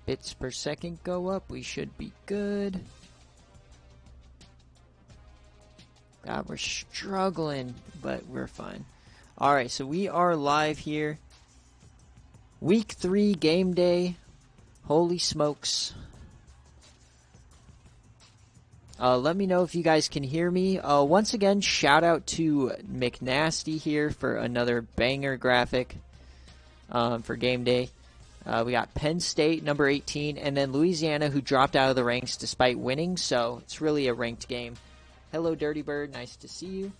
bits per second go up, we should be good. God, we're struggling, but we're fine. Alright, so we are live here. Week 3 game day. Holy smokes. Let me know if you guys can hear me. Once again, shout out to McNasty here for another banger graphic for game day. We got Penn State, number 18, and then Louisiana, who dropped out of the ranks despite winning, so it's really a ranked game. Hello, Dirty Bird. Nice to see you.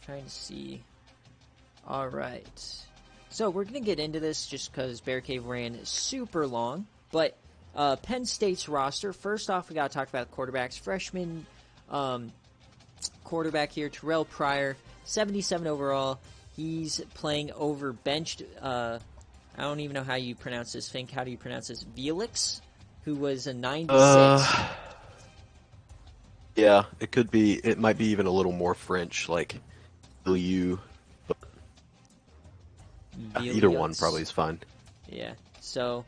Trying to see. All right. So we're going to get into this just because BearCave ran super long. But Penn State's roster, first off, we got to talk about quarterbacks. Freshman quarterback here, Terrell Pryor, 77 overall. He's playing over benched, I don't even know how you pronounce this. Fink, how do you pronounce this? Felix, who was a 96. Yeah, it could be. It might be even a little more French, like you. But either one probably is fine. Yeah. So,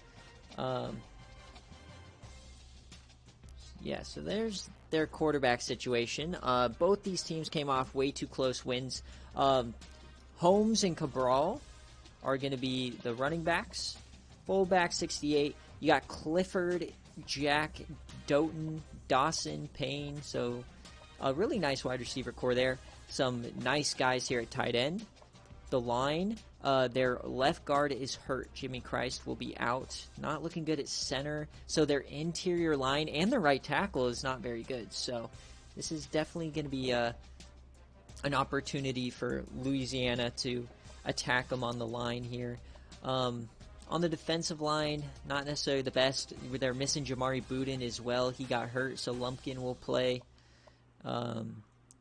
yeah. So there's their quarterback situation. Both these teams came off way too close wins. Holmes and Cabral are going to be the running backs. Fullback 68. You got Clifford, Jack, Doughton, Dawson, Payne. So a really nice wide receiver core there. Some nice guys here at tight end. The line, their left guard is hurt. Jimmy Christ will be out. Not looking good at center. So their interior line and their right tackle is not very good. So this is definitely going to be an opportunity for Louisiana to attack them on the line here. On the defensive line, not necessarily the best. They're missing Jamari Budin as well. He got hurt, so Lumpkin will play.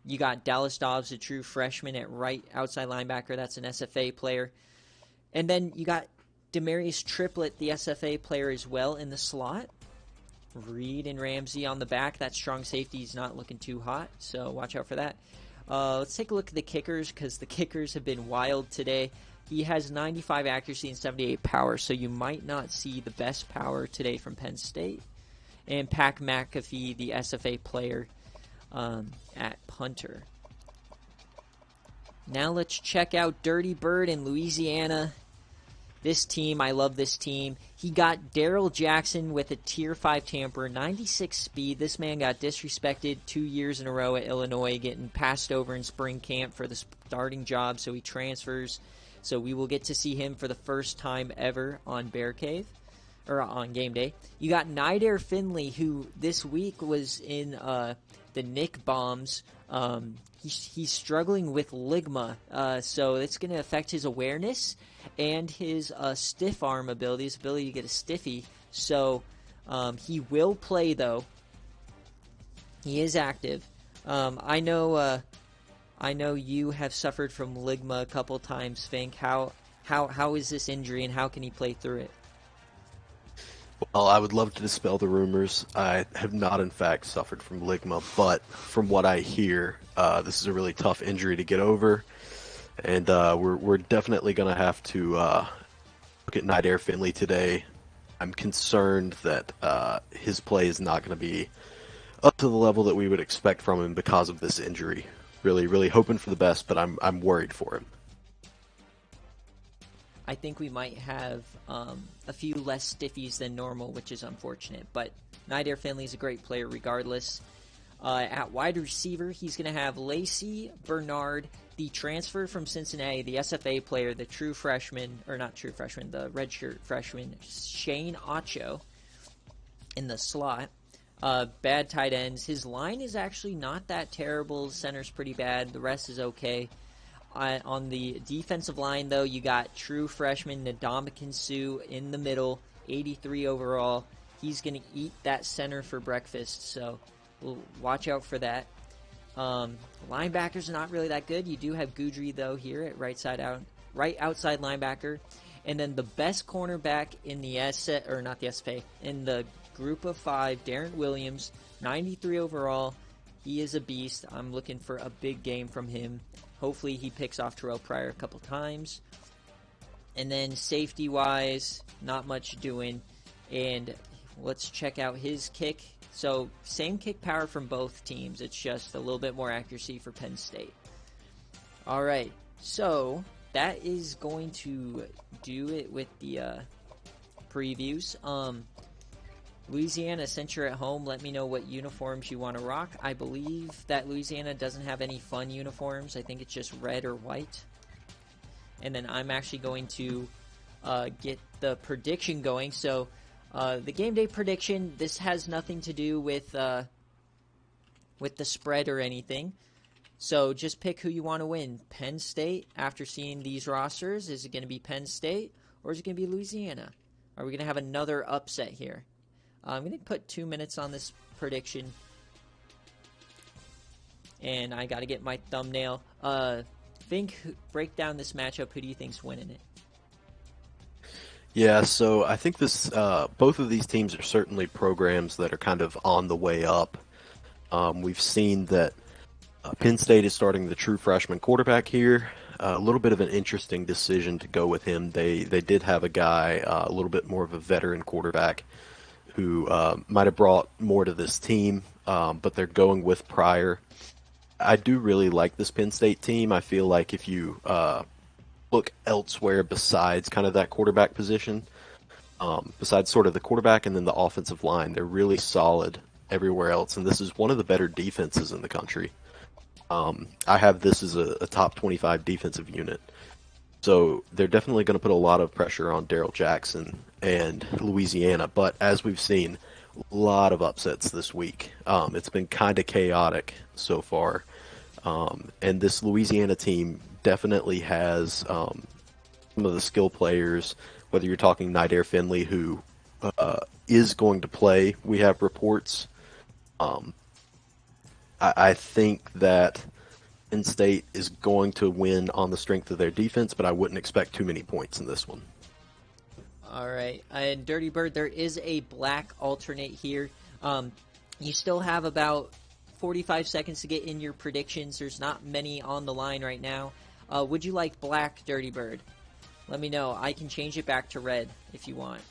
You got Dallas Dobbs, a true freshman at right outside linebacker. That's an SFA player. And then you got Demarius Triplett, the SFA player as well, in the slot. Reed and Ramsey on the back. That strong safety is not looking too hot, so watch out for that. Let's take a look at the kickers, because the kickers have been wild today. He has 95 accuracy and 78 power, so you might not see the best power today from Penn State. And Pac McAfee, the SFA player at punter. Now let's check out Dirty Bird in Louisiana. This team, I love this team. He got Daryl Jackson with a Tier 5 tamper, 96 speed. This man got disrespected 2 years in a row at Illinois, getting passed over in spring camp for the starting job, so he transfers. So we will get to see him for the first time ever on BearCave, or on game day. You got Nidair Finley, who this week was in the Nick Bombs. He's struggling with ligma, so it's going to affect his awareness and his stiff arm ability, his ability to get a stiffy. So he will play, though. He is active. I know you have suffered from ligma a couple times, Fink. How is this injury, and how can he play through it? Well, I would love to dispel the rumors. I have not, in fact, suffered from ligma, but from what I hear, this is a really tough injury to get over, and we're definitely going to have to look at Nidair Finley today. I'm concerned that his play is not going to be up to the level that we would expect from him because of this injury. Really, really hoping for the best, but I'm worried for him. I think we might have a few less stiffies than normal, which is unfortunate. But Nidair Finley is a great player regardless. At wide receiver, he's going to have Lacey Bernard, the transfer from Cincinnati, the SFA player, the true freshman, or not true freshman, the redshirt freshman, Shane Acho in the slot. Bad tight ends. His line is actually not that terrible. Center's pretty bad. The rest is okay. On the defensive line, though, you got true freshman Ndamukong Suh in the middle, 83 overall. He's going to eat that center for breakfast, so we'll watch out for that. Linebackers are not really that good. You do have Goudry, though, here at right outside linebacker. And then the best cornerback in the in the group of 5, Darren Williams, 93 overall. He is a beast. I'm looking for a big game from him. Hopefully he picks off Terrell Pryor a couple times. And then safety-wise, not much doing. And let's check out his kick. So same kick power from both teams. It's just a little bit more accuracy for Penn State. All right, so that is going to do it with the previews. Louisiana, since you're at home, let me know what uniforms you want to rock. I believe that Louisiana doesn't have any fun uniforms. I think it's just red or white. And then I'm actually going to get the prediction going. So the game day prediction, this has nothing to do with the spread or anything. So just pick who you want to win. Penn State, after seeing these rosters, is it going to be Penn State or is it going to be Louisiana? Are we going to have another upset here? I'm going to put 2 minutes on this prediction. And I got to get my thumbnail. Break down this matchup. Who do you think's winning it? Yeah, so I think this both of these teams are certainly programs that are kind of on the way up. We've seen that Penn State is starting the true freshman quarterback here. A little bit of an interesting decision to go with him. They did have a guy, a little bit more of a veteran quarterback, who might have brought more to this team, but they're going with Pryor. I do really like this Penn State team. I feel like if you look elsewhere besides kind of that quarterback position, besides sort of the quarterback and then the offensive line, they're really solid everywhere else, and this is one of the better defenses in the country. I have this as a top 25 defensive unit. So they're definitely going to put a lot of pressure on Darrell Jackson and Louisiana. But as we've seen, a lot of upsets this week. It's been kind of chaotic so far. And this Louisiana team definitely has some of the skill players, whether you're talking Nidaire Finley, who is going to play. We have reports. I think that Penn State is going to win on the strength of their defense, but I wouldn't expect too many points in this one. All right. And Dirty Bird, there is a black alternate here. You still have about 45 seconds to get in your predictions. There's not many on the line right now. Would you like black, Dirty Bird? Let me know. I can change it back to red if you want.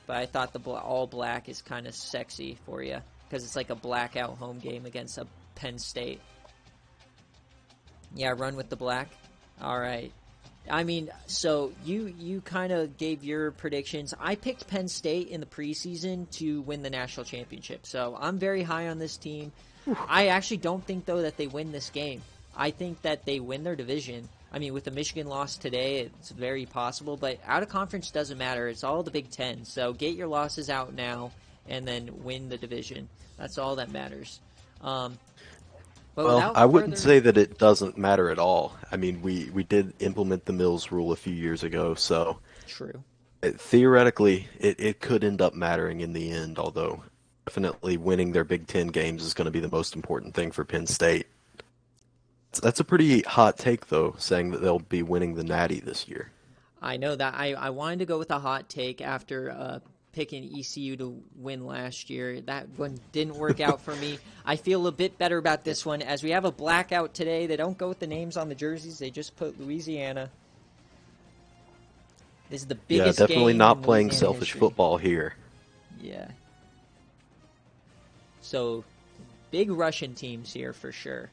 But I thought the all black is kind of sexy for you because it's like a blackout home game against a Penn State. Yeah, run with the black. All right. I mean, so you kind of gave your predictions. I picked Penn State in the preseason to win the national championship. So I'm very high on this team. I actually don't think, though, that they win this game. I think that they win their division. I mean, with the Michigan loss today, it's very possible. But out of conference doesn't matter. It's all the Big Ten. So get your losses out now and then win the division. That's all that matters. Well, I wouldn't say that it doesn't matter at all. I mean, we did implement the Mills rule a few years ago, so true. Theoretically, it could end up mattering in the end, although definitely winning their Big Ten games is going to be the most important thing for Penn State. That's a pretty hot take, though, saying that they'll be winning the Natty this year. I know that. I wanted to go with a hot take after picking ECU to win last year. That one didn't work out for me. I feel a bit better about this one. As we have a blackout today, they don't go with the names on the jerseys. They just put Louisiana. This is the biggest game. Yeah, definitely not playing Louisiana selfish history. football here. Yeah. So, big Russian teams here for sure.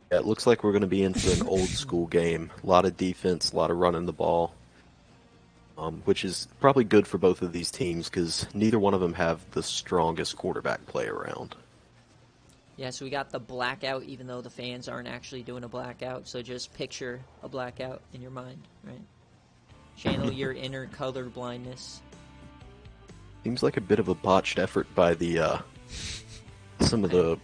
Yeah, it looks like we're going to be in for an old school game. A lot of defense, a lot of running the ball. Which is probably good for both of these teams because neither one of them have the strongest quarterback play around. Yeah, so we got the blackout, even though the fans aren't actually doing a blackout. So just picture a blackout in your mind, right? Channel your inner color blindness. Seems like a bit of a botched effort by the some of the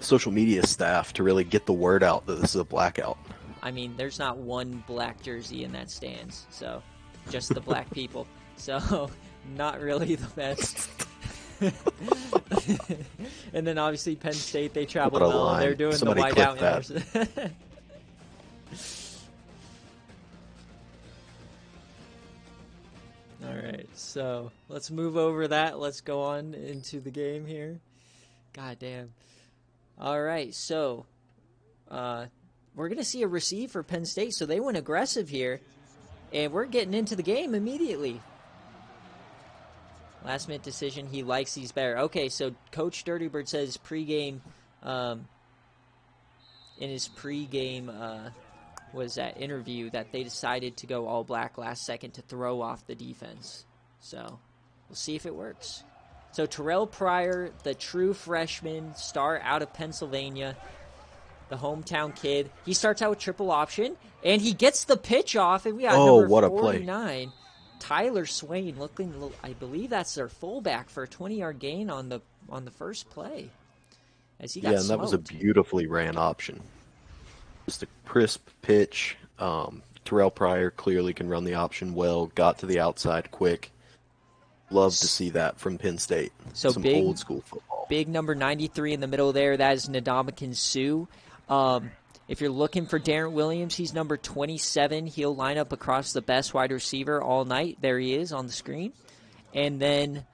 social media staff to really get the word out that this is a blackout. I mean, there's not one black jersey in that stands, so just the black people. So not really the best. And then obviously Penn State, they travel well. They're doing Somebody the whiteout. All right, so let's move over that. Let's go on into the game here. God damn. All right, so we're going to see a receive for Penn State, so they went aggressive here, and we're getting into the game immediately. Last-minute decision, he likes these better. Okay, so Coach Dirtybird says pregame, in his pregame was that interview that they decided to go all black last second to throw off the defense. So we'll see if it works. So Terrell Pryor, the true freshman star out of Pennsylvania, the hometown kid, he starts out with triple option, and he gets the pitch off, and we got number what a 49, play. Tyler Swain, looking, I believe that's their fullback for a 20-yard gain on the first play. As he got and that was a beautifully ran option. Just a crisp pitch. Terrell Pryor clearly can run the option well. Got to the outside quick. Love to see that from Penn State. So some big, old school football. Big number 93 in the middle there. That is Ndamukong Suh. If you're looking for Darren Williams, he's number 27. He'll line up across the best wide receiver all night. There he is on the screen. And then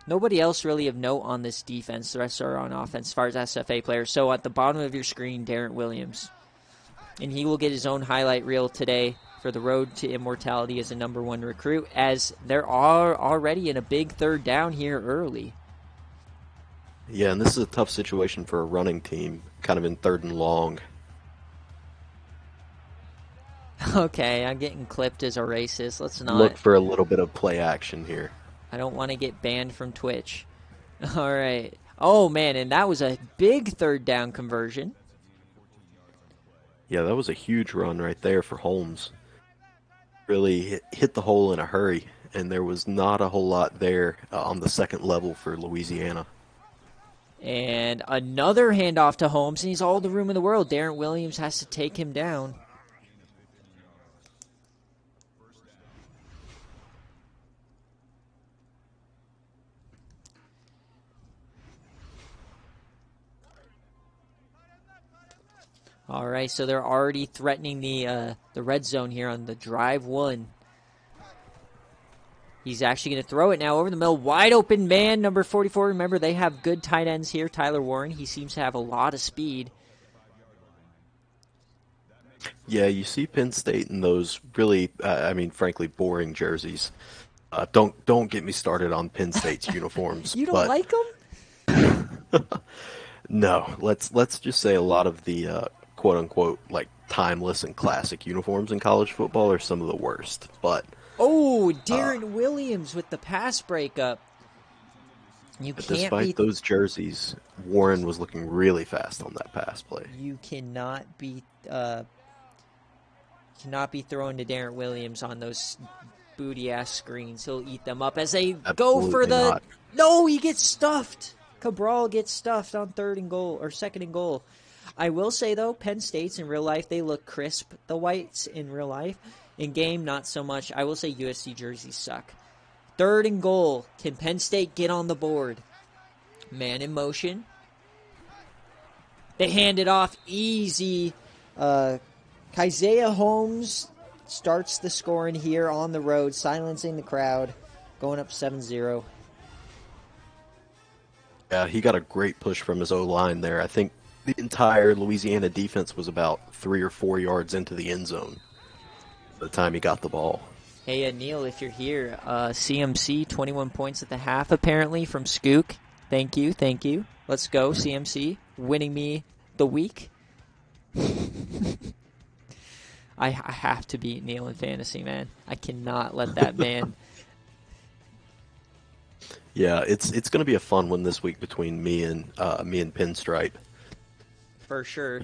nobody else really of note on this defense. The rest are on offense as far as SFA players. So at the bottom of your screen, Darren Williams. And he will get his own highlight reel today for the road to immortality as a number 1 recruit, as they're already in a big third down here early. Yeah, and this is a tough situation for a running team, kind of in 3rd and long. Okay, I'm getting clipped as a racist. Let's not. Look for a little bit of play action here. I don't want to get banned from Twitch. All right. Oh, man, and that was a big 3rd down conversion. Yeah, that was a huge run right there for Holmes. Really hit the hole in a hurry, and there was not a whole lot there on the second level for Louisiana. And another handoff to Holmes, and he's all the room in the world. Darren Williams has to take him down. All right, so they're already threatening the red zone here on the drive 1. He's actually going to throw it now over the middle. Wide open man, number 44. Remember, they have good tight ends here. Tyler Warren, he seems to have a lot of speed. Yeah, you see Penn State in those really, frankly, boring jerseys. Don't get me started on Penn State's uniforms. You don't like them? No, let's just say a lot of the quote-unquote, like, timeless and classic uniforms in college football are some of the worst, but... Oh, Darren Williams with the pass breakup. Despite those jerseys, Warren was looking really fast on that pass play. You cannot be throwing to Darren Williams on those booty-ass screens. He'll eat them up as they go for the... Not. No, he gets stuffed. Cabral gets stuffed on 2nd and goal. I will say, though, Penn State's in real life, they look crisp, the whites in real life. In game, not so much. I will say USC jerseys suck. 3rd and goal. Can Penn State get on the board? Man in motion. They hand it off easy. Keziah Holmes starts the scoring here on the road, silencing the crowd, going up 7-0. Yeah, he got a great push from his O-line there. I think the entire Louisiana defense was about 3 or 4 yards into the end zone by the time he got the ball. Hey, Neil, if you're here, CMC, 21 points at the half, apparently, from Skook. Thank you. Let's go, CMC, winning me the week. I have to beat Neil in fantasy, man. I cannot let that man... Yeah, it's going to be a fun one this week between me and Pinstripe. For sure.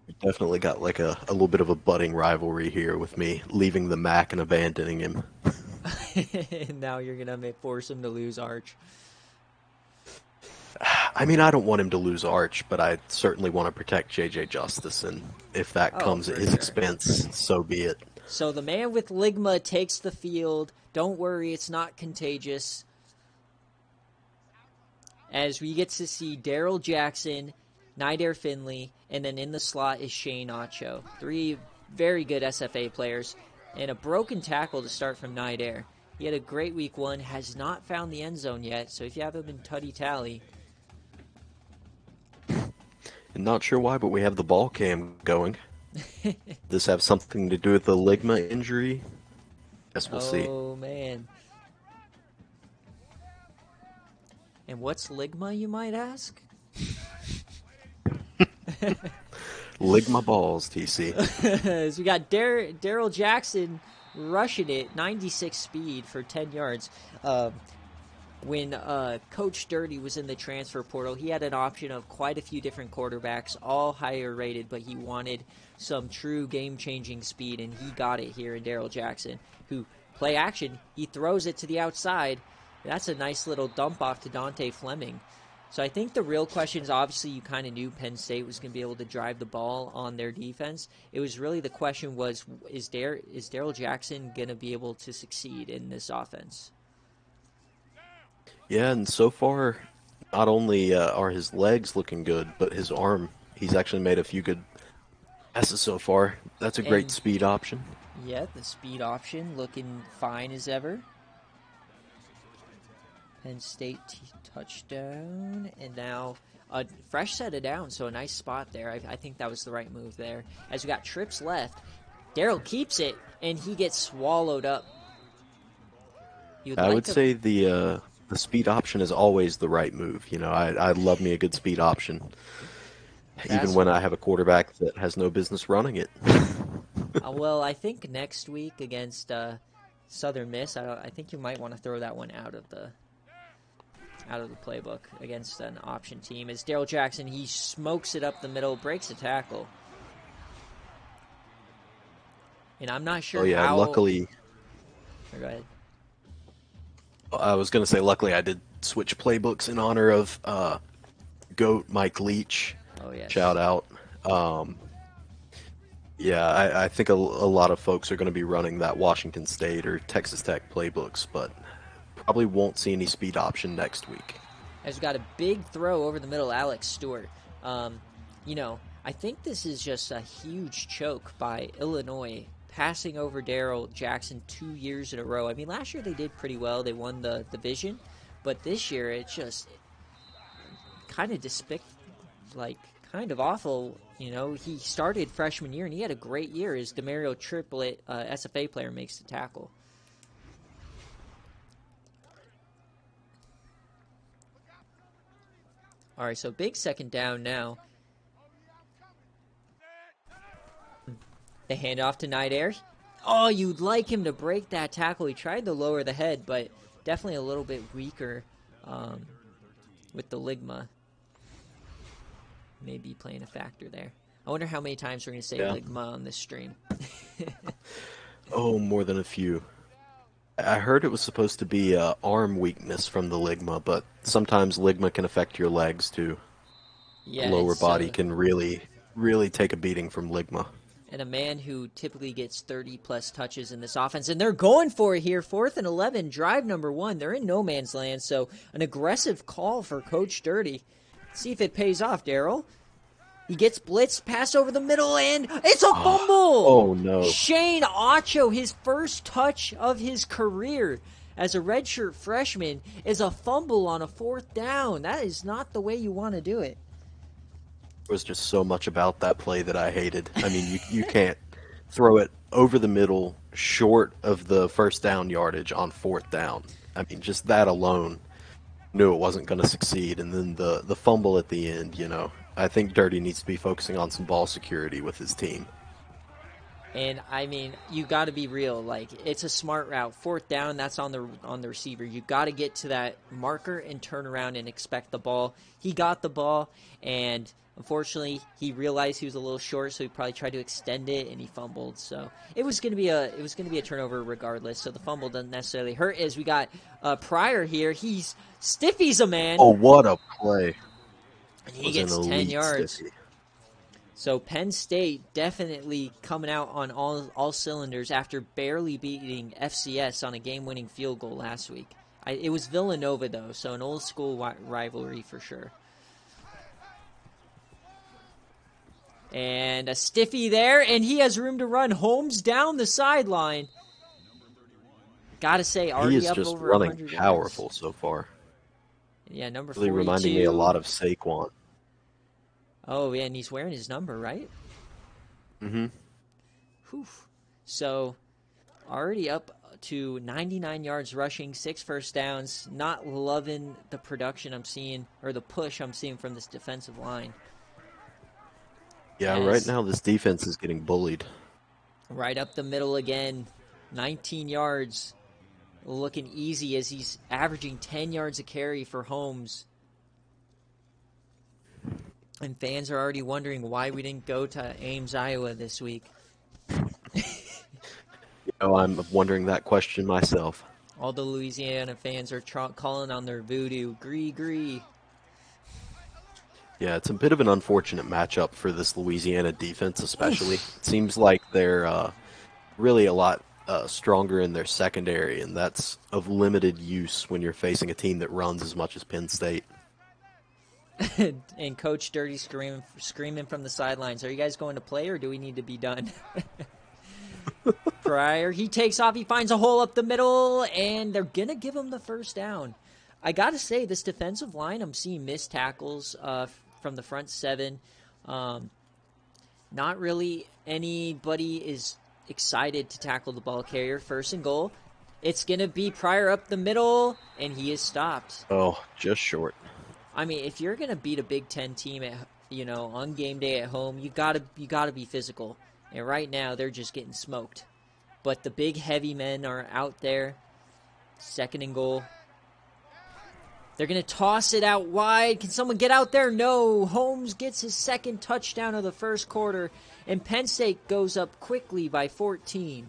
We definitely got like a little bit of a budding rivalry here with me leaving the Mac and abandoning him. And now you're going to force him to lose Arch. I mean, I don't want him to lose Arch, but I certainly want to protect JJ Justice, and if that comes at his expense, so be it. So the man with Ligma takes the field. Don't worry, it's not contagious. As we get to see Daryl Jackson, Nyder Finley, and then in the slot is Shane Acho. 3 very good SFA players, and a broken tackle to start from Nyder. He had a great week 1, has not found the end zone yet, so if you have him in Tutty Tally. And not sure why, but we have the ball cam going. Does this have something to do with the ligma injury? Guess we'll see. Oh, man. And what's ligma, you might ask? Ligma balls, TC. So we got Daryl Jackson rushing it, 96 speed for 10 yards. When Coach Dirty was in the transfer portal, he had an option of quite a few different quarterbacks, all higher rated, but he wanted some true game-changing speed, and he got it here in Daryl Jackson, who play action. He throws it to the outside. That's a nice little dump off to Dante Fleming. So I think the real question is, obviously you kind of knew Penn State was going to be able to drive the ball on their defense. It was really the question was, is Daryl Jackson going to be able to succeed in this offense? Yeah, and so far, not only are his legs looking good, but his arm, he's actually made a few good passes so far. That's a great speed option. Yeah, the speed option looking fine as ever. Penn State touchdown, and now a fresh set of downs, so a nice spot there. I think that was the right move there. As we got trips left, Daryl keeps it, and he gets swallowed up. I would say the speed option is always the right move. You know, I love me a good speed option, even when I have a quarterback that has no business running it. Well, I think next week against Southern Miss, I think you might want to throw that one out of the playbook against an option team. As Daryl Jackson, he smokes it up the middle, breaks a tackle. And I'm not sure how... luckily... Go ahead. I was going to say, luckily I did switch playbooks in honor of GOAT Mike Leach. Oh, yes. Shout out. I think a lot of folks are going to be running that Washington State or Texas Tech playbooks, but probably won't see any speed option next week. Has got a big throw over the middle, Alex Stewart. I think this is just a huge choke by Illinois, passing over Daryl Jackson 2 years in a row. I mean, last year they did pretty well. They won the division, but this year it's just kind of awful. You know, he started freshman year and he had a great year. His Demario Triplet SFA player makes the tackle. All right, so big second down now. They hand off to Night Air. Oh, you'd like him to break that tackle. He tried to lower the head, but definitely a little bit weaker with the ligma. Maybe playing a factor there. I wonder how many times we're going to say ligma on this stream. Oh, more than a few. I heard it was supposed to be arm weakness from the ligma, but sometimes ligma can affect your legs too. Yeah, the lower body can really, really take a beating from ligma. And a man who typically gets 30-plus touches in this offense. And they're going for it here. 4th and 11, drive number 1. They're in no man's land, so an aggressive call for Coach Dirty. See if it pays off, Daryl. He gets blitzed, pass over the middle, and it's a fumble! Oh, no. Shane Acho, his first touch of his career as a redshirt freshman, is a fumble on a 4th down. That is not the way you want to do it. There was just so much about that play that I hated. I mean, you can't throw it over the middle short of the first down yardage on 4th down. I mean, just that alone knew it wasn't going to succeed. And then the fumble at the end, you know. I think Dirty needs to be focusing on some ball security with his team. And, I mean, you got to be real. Like, it's a smart route. 4th down, that's on the receiver. You got to get to that marker and turn around and expect the ball. He got the ball, and unfortunately, he realized he was a little short, so he probably tried to extend it, and he fumbled. So it was going to be a turnover regardless. So the fumble doesn't necessarily hurt. As we got Pryor here, he's stiffies a man. Oh, what a play! And he gets 10 yards. Stiffy. So Penn State definitely coming out on all cylinders after barely beating FCS on a game-winning field goal last week. It was Villanova, though, so an old-school rivalry for sure. And a stiffy there, and he has room to run. Holmes down the sideline. Gotta say, He already is up just over running 100 yards. powerful so far. Yeah, number Really 42. reminding me a lot of Saquon. Oh, yeah, and he's wearing his number, right? Mm-hmm. Whew. So, already up to 99 yards rushing, 6 first downs. Not loving the production I'm seeing, or the push I'm seeing from this defensive line. Yeah, right now this defense is getting bullied. Right up the middle again, 19 yards. Looking easy as he's averaging 10 yards a carry for Holmes. And fans are already wondering why we didn't go to Ames, Iowa this week. I'm wondering that question myself. All the Louisiana fans are calling on their voodoo. Gree. Yeah, it's a bit of an unfortunate matchup for this Louisiana defense, especially. It seems like they're really a lot stronger in their secondary, and that's of limited use when you're facing a team that runs as much as Penn State. And Coach Dirty screaming from the sidelines, are you guys going to play or do we need to be done? Pryor, he takes off, he finds a hole up the middle, and they're going to give him the first down. I got to say, this defensive line, I'm seeing missed tackles from the front seven. Not really anybody is excited to tackle the ball carrier. First and goal. It's going to be Pryor up the middle, and he is stopped. Oh, just short. I mean, if you're going to beat a Big Ten team on game day at home, you gotta be physical. And right now, they're just getting smoked. But the big, heavy men are out there. Second and goal. They're going to toss it out wide. Can someone get out there? No. Holmes gets his second touchdown of the first quarter. And Penn State goes up quickly by 14.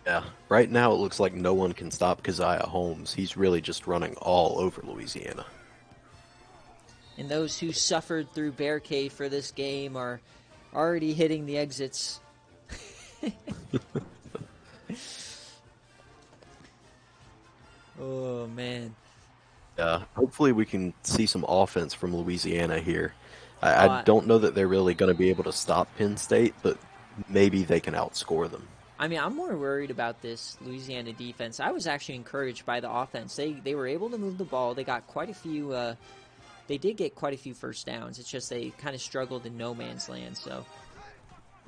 Yeah, right now it looks like no one can stop Keziah Holmes. He's really just running all over Louisiana. And those who suffered through BearCave for this game are already hitting the exits. Oh, man. Hopefully we can see some offense from Louisiana here. I don't know that they're really going to be able to stop Penn State, but maybe they can outscore them. I mean, I'm more worried about this Louisiana defense. I was actually encouraged by the offense. They were able to move the ball. They got quite a few. They did get quite a few first downs. It's just they kind of struggled in no man's land. So,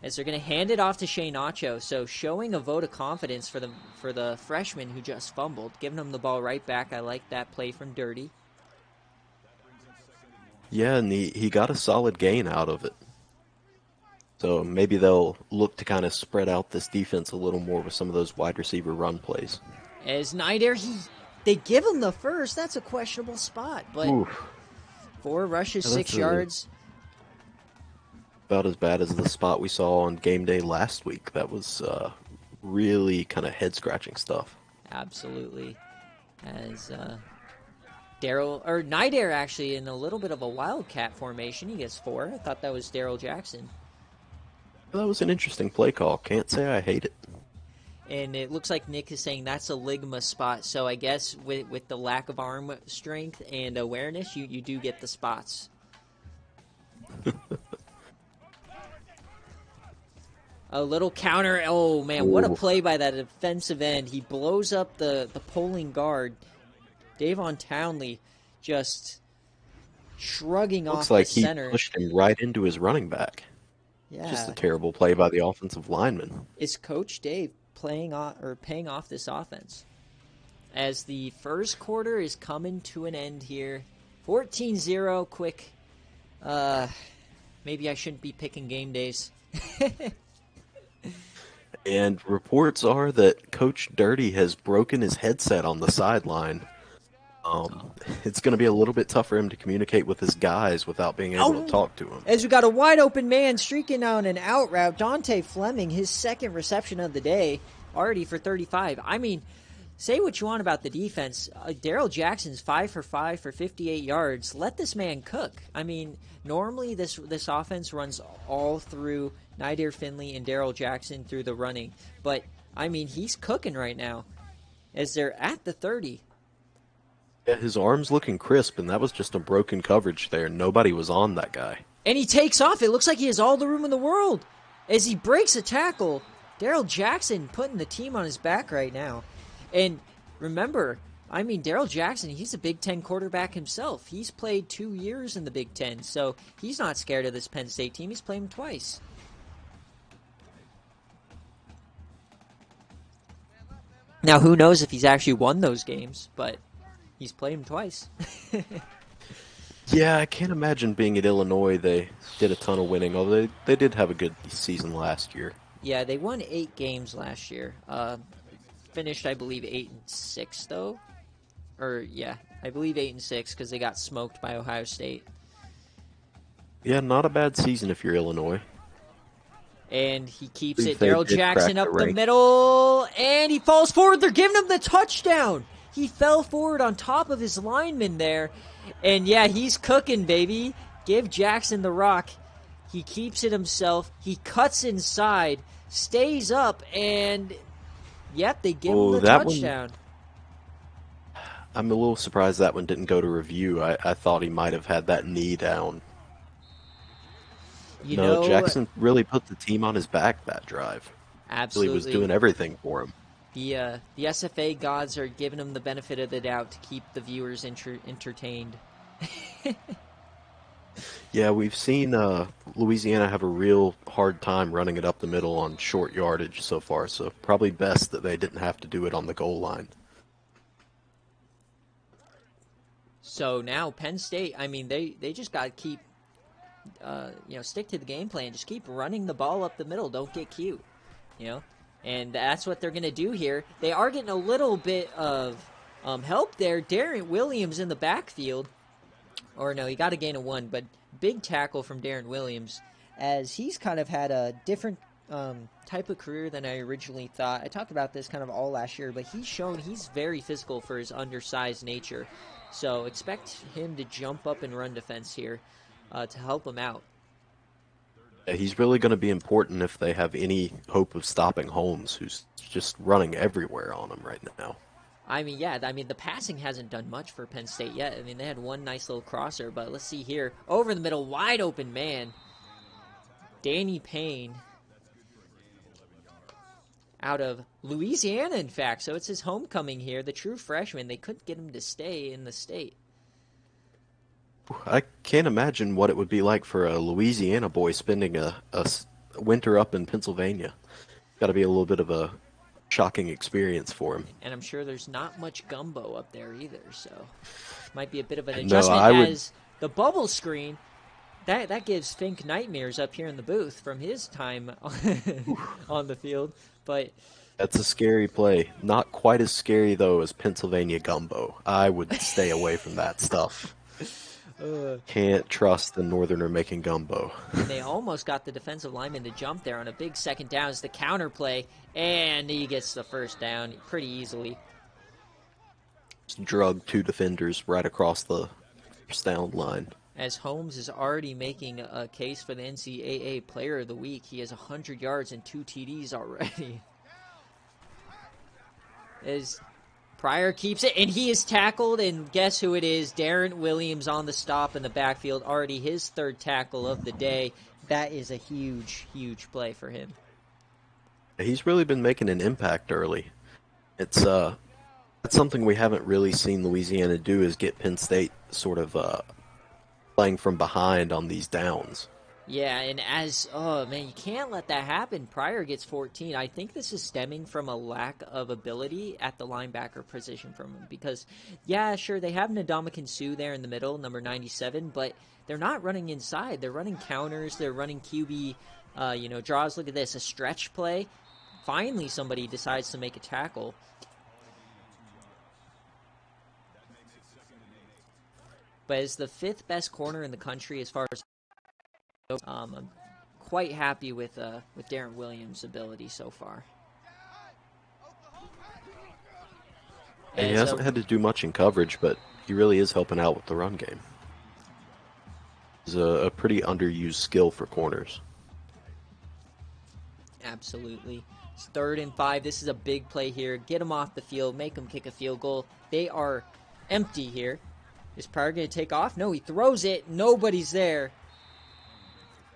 as they're going to hand it off to Shea Nacho, so showing a vote of confidence for the freshman who just fumbled, giving him the ball right back. I like that play from Dirty. Yeah, and he got a solid gain out of it. So maybe they'll look to kind of spread out this defense a little more with some of those wide receiver run plays. As Nider, they give him the first. That's a questionable spot, but Oof. 4 rushes, 6 yards. About as bad as the spot we saw on game day last week. That was really kind of head-scratching stuff. Absolutely. As Nider actually in a little bit of a wildcat formation. He gets 4. I thought that was Daryl Jackson. That was an interesting play call. Can't say I hate it. And it looks like Nick is saying that's a Ligma spot. So I guess with the lack of arm strength and awareness, you do get the spots. A little counter. Oh, man, what a play by that defensive end. He blows up the pulling guard. Davon Townley just shrugging off the center. Looks like he pushed him right into his running back. Yeah. Just a terrible play by the offensive lineman. Is Coach Dave paying off this offense? As the first quarter is coming to an end here. 14-0, quick. Maybe I shouldn't be picking game days. And reports are that Coach Dirty has broken his headset on the sideline. It's going to be a little bit tough for him to communicate with his guys without being able to talk to him. As we got a wide open man streaking on an out route, Dante Fleming, his second reception of the day, already for 35. I mean, say what you want about the defense. Daryl Jackson's 5 for 5 for 58 yards. Let this man cook. I mean, normally this offense runs all through Nider Finley and Daryl Jackson through the running. But, I mean, he's cooking right now as they're at the 30. Yeah, his arm's looking crisp, and that was just a broken coverage there. Nobody was on that guy. And he takes off. It looks like he has all the room in the world as he breaks a tackle. Daryl Jackson putting the team on his back right now. And remember, I mean, Daryl Jackson, he's a Big Ten quarterback himself. He's played 2 years in the Big Ten, so he's not scared of this Penn State team. He's played them twice. Now, who knows if he's actually won those games, but he's played them twice. Yeah, I can't imagine being at Illinois. They did a ton of winning, although they did have a good season last year. Yeah, they won 8 games last year. Finished, I believe, 8-6 though. Or yeah, I believe 8-6 because they got smoked by Ohio State. Yeah, not a bad season if you're Illinois. And he keeps it. They Daryl did Jackson crack up the the rank. middle, and he falls forward. They're giving him the touchdown. He fell forward on top of his lineman there. And yeah, he's cooking, baby. Give Jackson the rock. He keeps it himself. He cuts inside, stays up, and yep, they give him the touchdown. I'm a little surprised that one didn't go to review. I thought he might have had that knee down. No, Jackson really put the team on his back that drive. Absolutely. Really was doing everything for him. The SFA gods are giving him the benefit of the doubt to keep the viewers entertained. Yeah, we've seen Louisiana have a real hard time running it up the middle on short yardage so far, so probably best that they didn't have to do it on the goal line. So now Penn State, I mean, they just got to keep, stick to the game plan. Just keep running the ball up the middle. Don't get cute, And that's what they're going to do here. They are getting a little bit of help there. Darren Williams in the backfield. Or no, he got a gain of 1, but big tackle from Darren Williams, as he's kind of had a different type of career than I originally thought. I talked about this kind of all last year, but he's shown he's very physical for his undersized nature. So expect him to jump up and run defense here to help him out. Yeah, he's really going to be important if they have any hope of stopping Holmes, who's just running everywhere on him right now. I mean, yeah, the passing hasn't done much for Penn State yet. I mean, they had one nice little crosser, but let's see here. Over the middle, wide open man. Danny Payne. Out of Louisiana, in fact. So it's his homecoming here. The true freshman. They couldn't get him to stay in the state. I can't imagine what it would be like for a Louisiana boy spending a winter up in Pennsylvania. Got to be a little bit of a shocking experience for him. And I'm sure there's not much gumbo up there either, so might be a bit of an adjustment as the bubble screen. That gives Fink nightmares up here in the booth from his time on the field. But that's a scary play. Not quite as scary, though, as Pennsylvania gumbo. I would stay away from that stuff. Can't trust the Northerner making gumbo. And they almost got the defensive lineman to jump there on a big second down. It's the counter play, and he gets the first down pretty easily. Just drug 2 defenders right across the first down line. As Holmes is already making a case for the NCAA Player of the Week. He has 100 yards and 2 TDs already. As Pryor keeps it, and he is tackled, and guess who it is? Darren Williams on the stop in the backfield, already his 3rd tackle of the day. That is a huge, huge play for him. He's really been making an impact early. It's that's something we haven't really seen Louisiana do, is get Penn State sort of playing from behind on these downs. Yeah, and you can't let that happen. Pryor gets 14. I think this is stemming from a lack of ability at the linebacker position from him. Because, yeah, sure, they have Ndamukong Suh there in the middle, number 97, but they're not running inside. They're running counters. They're running QB, draws. Look at this, a stretch play. Finally, somebody decides to make a tackle. But as the 5th best corner in the country as far as I'm quite happy with Darren Williams' ability so far. And he hasn't had to do much in coverage, but he really is helping out with the run game. He's a pretty underused skill for corners. Absolutely. It's 3rd and 5. This is a big play here. Get them off the field. Make them kick a field goal. They are empty here. Is Pryor going to take off? No, he throws it. Nobody's there.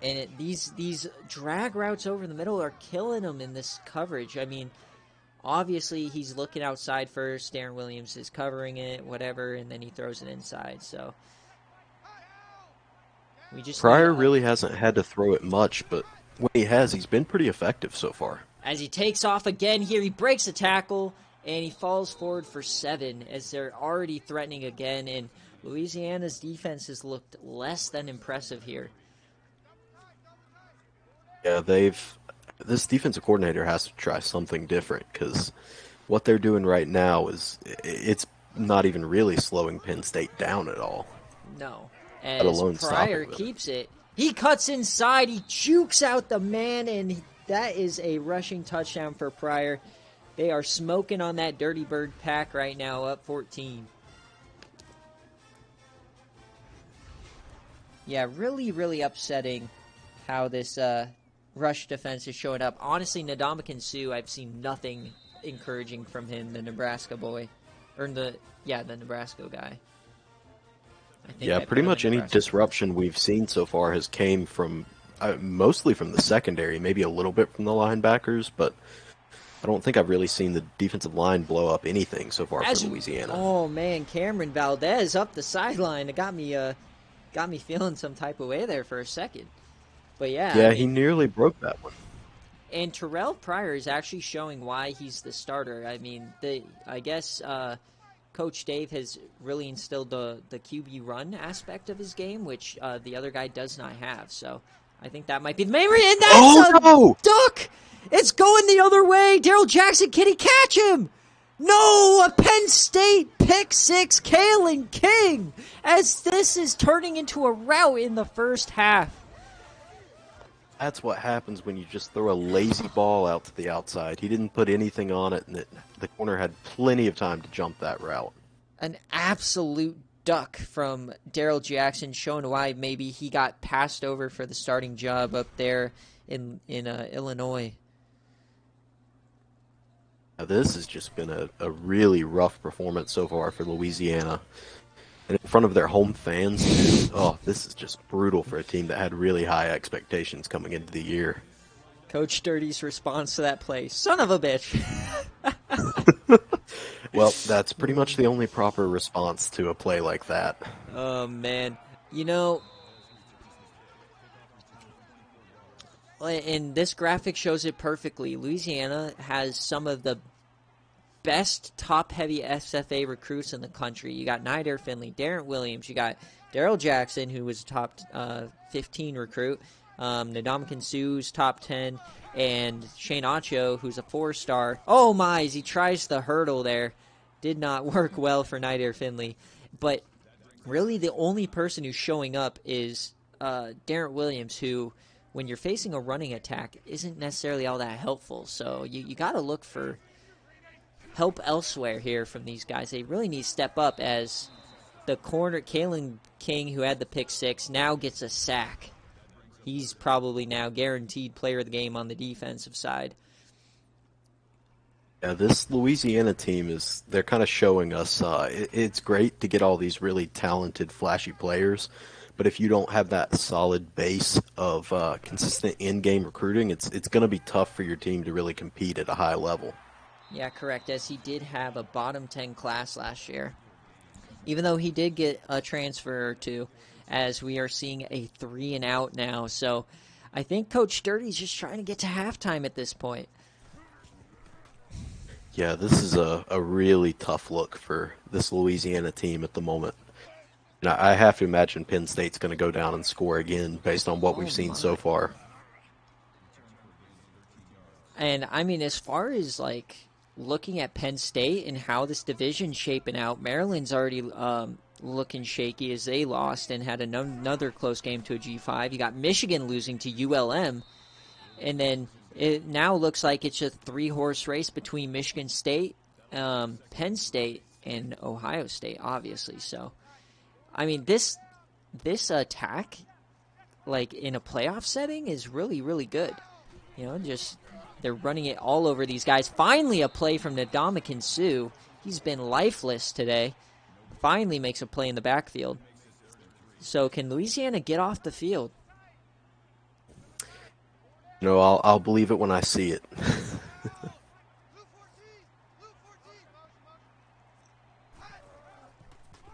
And these drag routes over the middle are killing him in this coverage. I mean, obviously he's looking outside first. Darren Williams is covering it, whatever, and then he throws it inside. So we just Pryor really hasn't had to throw it much, but when he has, he's been pretty effective so far. As he takes off again here, he breaks a tackle, and he falls forward for 7 as they're already threatening again. And Louisiana's defense has looked less than impressive here. Yeah, this defensive coordinator has to try something different, because what they're doing right now it's not even really slowing Penn State down at all. No. Let alone As Pryor keeps it, he cuts inside, he jukes out the man, and that is a rushing touchdown for Pryor. They are smoking on that Dirty Bird pack right now, up 14. Yeah, really, really upsetting how this rush defense is showing up. Honestly, Ndamukong Suh, I've seen nothing encouraging from him, the Nebraska boy. Or the Nebraska guy. Yeah, pretty much any disruption we've seen so far has came from, mostly from the secondary, maybe a little bit from the linebackers, but I don't think I've really seen the defensive line blow up anything so far for Louisiana. Oh, man, Cameron Valdez up the sideline. It got me feeling some type of way there for a second. But yeah. Yeah, he nearly broke that one. And Terrell Pryor is actually showing why he's the starter. I mean, I guess Coach Dave has really instilled the QB run aspect of his game, which the other guy does not have. So I think that might be the main reason. And that's a duck! It's going the other way. Daryl Jackson, can he catch him? No, a Penn State pick 6, Kalen King, as this is turning into a rout in the first half. That's what happens when you just throw a lazy ball out to the outside. He didn't put anything on it, and the corner had plenty of time to jump that route. An absolute duck from Daryl Jackson, showing why maybe he got passed over for the starting job up there in Illinois. Now, this has just been a really rough performance so far for Louisiana. And in front of their home fans, this is just brutal for a team that had really high expectations coming into the year. Coach Dirty's response to that play, son of a bitch. Well, that's pretty much the only proper response to a play like that. Oh, man. You know, and this graphic shows it perfectly. Louisiana has some of the best top-heavy SFA recruits in the country. You got Nyder Finley, Darren Williams, you got Daryl Jackson, who was a top 15 recruit, Ndamukong Suh's top 10, and Shane Acho, who's a 4-star. Oh my, as he tries the hurdle there. Did not work well for Nyder Finley. But really the only person who's showing up is Darren Williams, who, when you're facing a running attack, isn't necessarily all that helpful. So you got to look for help elsewhere here from these guys. They really need to step up, as the corner, Kalen King, who had the pick 6, now gets a sack. He's probably now guaranteed player of the game on the defensive side. Yeah, this Louisiana team they're kind of showing us it's great to get all these really talented, flashy players, but if you don't have that solid base of consistent in-game recruiting, it's going to be tough for your team to really compete at a high level. Yeah, correct, as he did have a bottom 10 class last year. Even though he did get a transfer or two, as we are seeing a 3-and-out now. So I think Coach Dirty's just trying to get to halftime at this point. Yeah, this is a really tough look for this Louisiana team at the moment. And I have to imagine Penn State's going to go down and score again based on what we've seen so far. And, I mean, as far as, like, looking at Penn State and how this division's shaping out, Maryland's already looking shaky as they lost and had another close game to a G5. You got Michigan losing to ULM, and then it now looks like it's a 3-horse race between Michigan State, Penn State, and Ohio State, obviously. So, I mean, this attack, like, in a playoff setting is really, really good. You know, just they're running it all over these guys. Finally, a play from Ndamukong Suh. He's been lifeless today. Finally makes a play in the backfield. So can Louisiana get off the field? No, I'll believe it when I see it.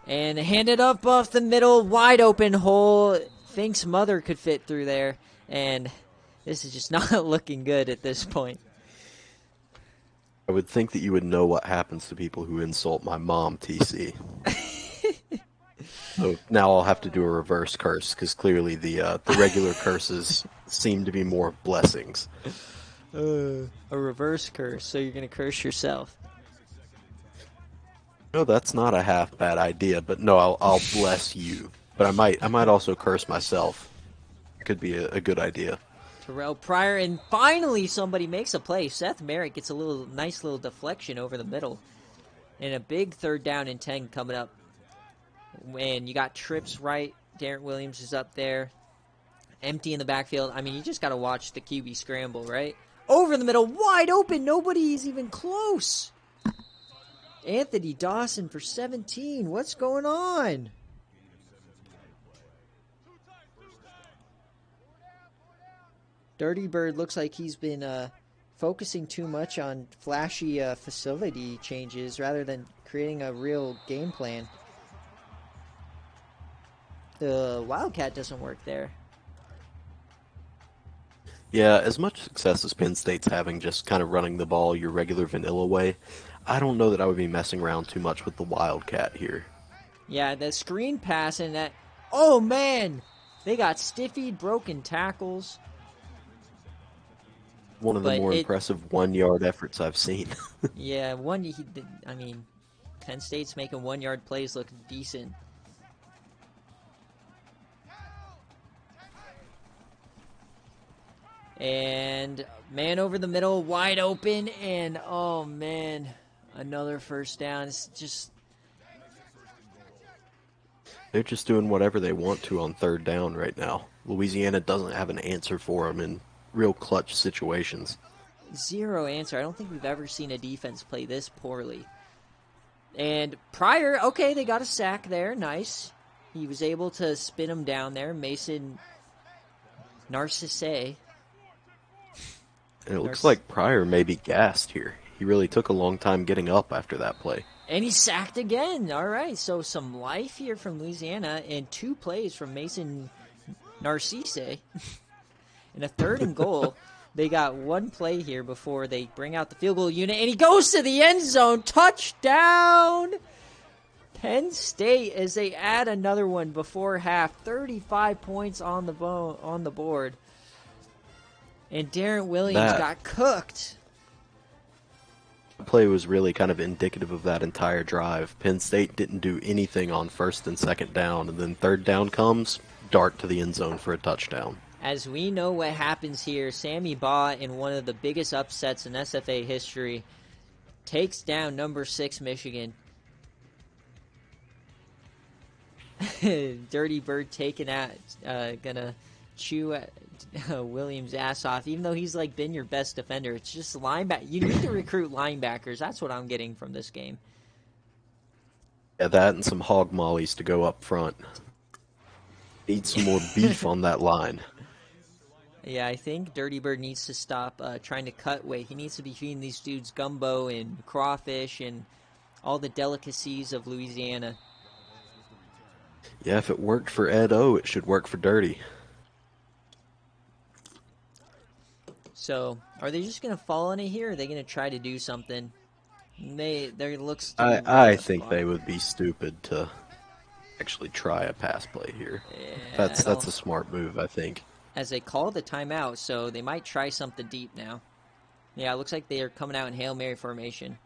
And handed up off the middle, wide open hole. Thinks Mother could fit through there. And this is just not looking good at this point. I would think that you would know what happens to people who insult my mom, TC. So now I'll have to do a reverse curse, because clearly the regular curses seem to be more blessings. A reverse curse, so you're going to curse yourself. No, that's not a half bad idea, but no, I'll bless you. But I might also curse myself. It could be a good idea. Terrell Pryor, and finally somebody makes a play. Seth Merritt gets a nice little deflection over the middle. And a big 3rd down and 10 coming up. And you got trips right. Darren Williams is up there. Empty in the backfield. I mean, you just got to watch the QB scramble, right? Over the middle, wide open. Nobody's even close. Anthony Dawson for 17. What's going on? Dirty Bird looks like he's been focusing too much on flashy facility changes rather than creating a real game plan. The Wildcat doesn't work there. Yeah, as much success as Penn State's having just kind of running the ball your regular vanilla way, I don't know that I would be messing around too much with the Wildcat here. Yeah, the screen pass and that... Oh, man! They got stiffied, broken tackles. One of the more impressive 1-yard efforts I've seen. Yeah, I mean, Penn State's making 1-yard plays look decent. And man over the middle, wide open, and oh man, another first down. It's just... They're just doing whatever they want to on 3rd down right now. Louisiana doesn't have an answer for them in real clutch situations. Zero answer. I don't think we've ever seen a defense play this poorly. And Pryor, okay, they got a sack there. Nice. He was able to spin him down there. Mason Narcisse. And it looks like Pryor may be gassed here. He really took a long time getting up after that play. And he's sacked again. All right, so some life here from Louisiana and 2 plays from Mason Narcisse. And a 3rd and goal. They got 1 play here before they bring out the field goal unit. And he goes to the end zone. Touchdown! Penn State as they add another one before half. 35 points on the board. And Darren Williams got cooked. The play was really kind of indicative of that entire drive. Penn State didn't do anything on 1st and 2nd down, and then 3rd down comes, dart to the end zone for a touchdown. As we know what happens here, Sammy Baugh, in one of the biggest upsets in SFA history, takes down number 6 Michigan. Dirty Bird taken out, gonna chew Williams' ass off, even though he's like been your best defender. It's just linebacker. You need to recruit linebackers. That's what I'm getting from this game. Yeah, that and some hog mollies to go up front. Need some more beef on that line. Yeah, I think Dirty Bird needs to stop trying to cut weight. He needs to be feeding these dudes gumbo and crawfish and all the delicacies of Louisiana. Yeah, if it worked for Ed O, it should work for Dirty. So, are they just going to fall on it here, or are they going to try to do something? I think they would be stupid to actually try a pass play here. Yeah, that's a smart move, I think. As they call the timeout, so they might try something deep now. Yeah, it looks like they are coming out in Hail Mary formation.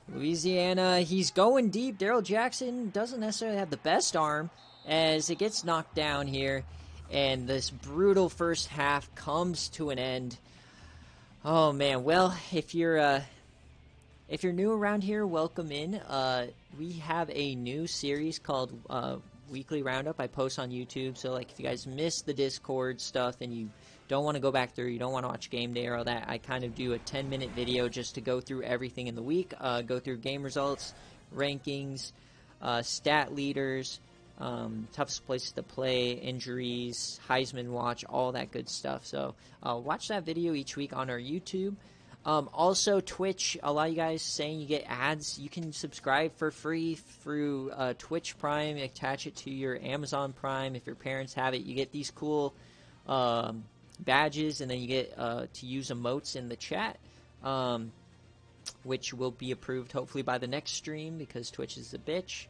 Louisiana, he's going deep. Darrell Jackson doesn't necessarily have the best arm as it gets knocked down here. And this brutal first half comes to an end. Oh, man. Well, if you're new around here, welcome in. We have a new series called Weekly Roundup. I post on YouTube. So, like, if you guys miss the Discord stuff and you don't want to go back through, you don't want to watch Game Day or all that, I kind of do a 10-minute video just to go through everything in the week, go through game results, rankings, stat leaders, toughest places to play, injuries, Heisman watch, all that good stuff. So watch that video each week on our YouTube. Also, Twitch, a lot of you guys saying you get ads. You can subscribe for free through Twitch Prime, attach it to your Amazon Prime. If your parents have it, you get these cool badges, and then you get to use emotes in the chat, which will be approved hopefully by the next stream because Twitch is a bitch.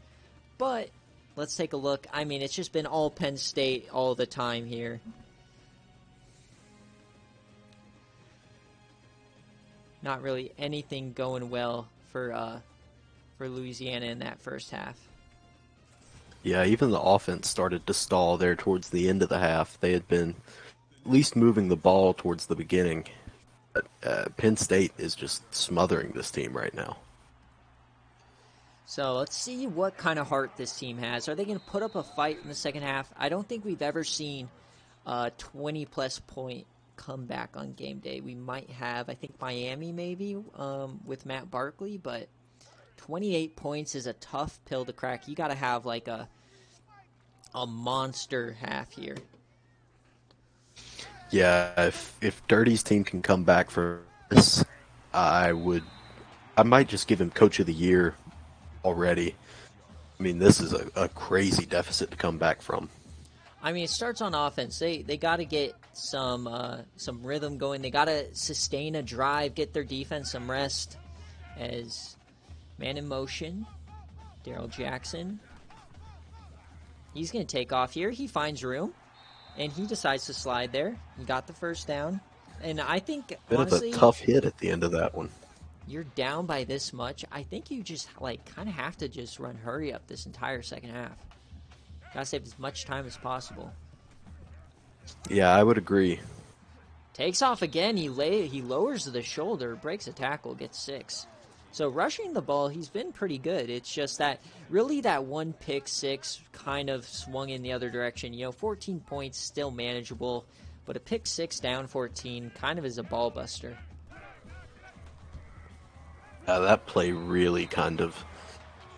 But let's take a look. I mean, it's just been all Penn State all the time here. Not really anything going well for Louisiana in that first half. Yeah, even the offense started to stall there towards the end of the half. They had been at least moving the ball towards the beginning. But Penn State is just smothering this team right now. So let's see what kind of heart this team has. Are they going to put up a fight in the second half? I don't think we've ever seen a 20-plus point comeback on game day. We might have, I think, Miami maybe with Matt Barkley, but 28 points is a tough pill to crack. You got to have like a monster half here. Yeah, if Dirty's team can come back for this, I might just give him Coach of the Year already. I mean, this is a crazy deficit to come back from. I mean, it starts on offense. They got to get some rhythm going. They got to sustain a drive, get their defense some rest. As man in motion, Darrell Jackson. He's going to take off here. He finds room, and he decides to slide there. He got the first down. And I think, honestly, bit of a tough hit at the end of that one. You're down by this much. I think you just, kind of have to just run hurry up this entire second half. Gotta save as much time as possible. Yeah, I would agree. Takes off again. He lowers the shoulder, breaks a tackle, gets 6. So rushing the ball, he's been pretty good. It's just that one pick 6 kind of swung in the other direction. 14 points, still manageable, but a pick 6 down 14 kind of is a ball buster. That play really kind of,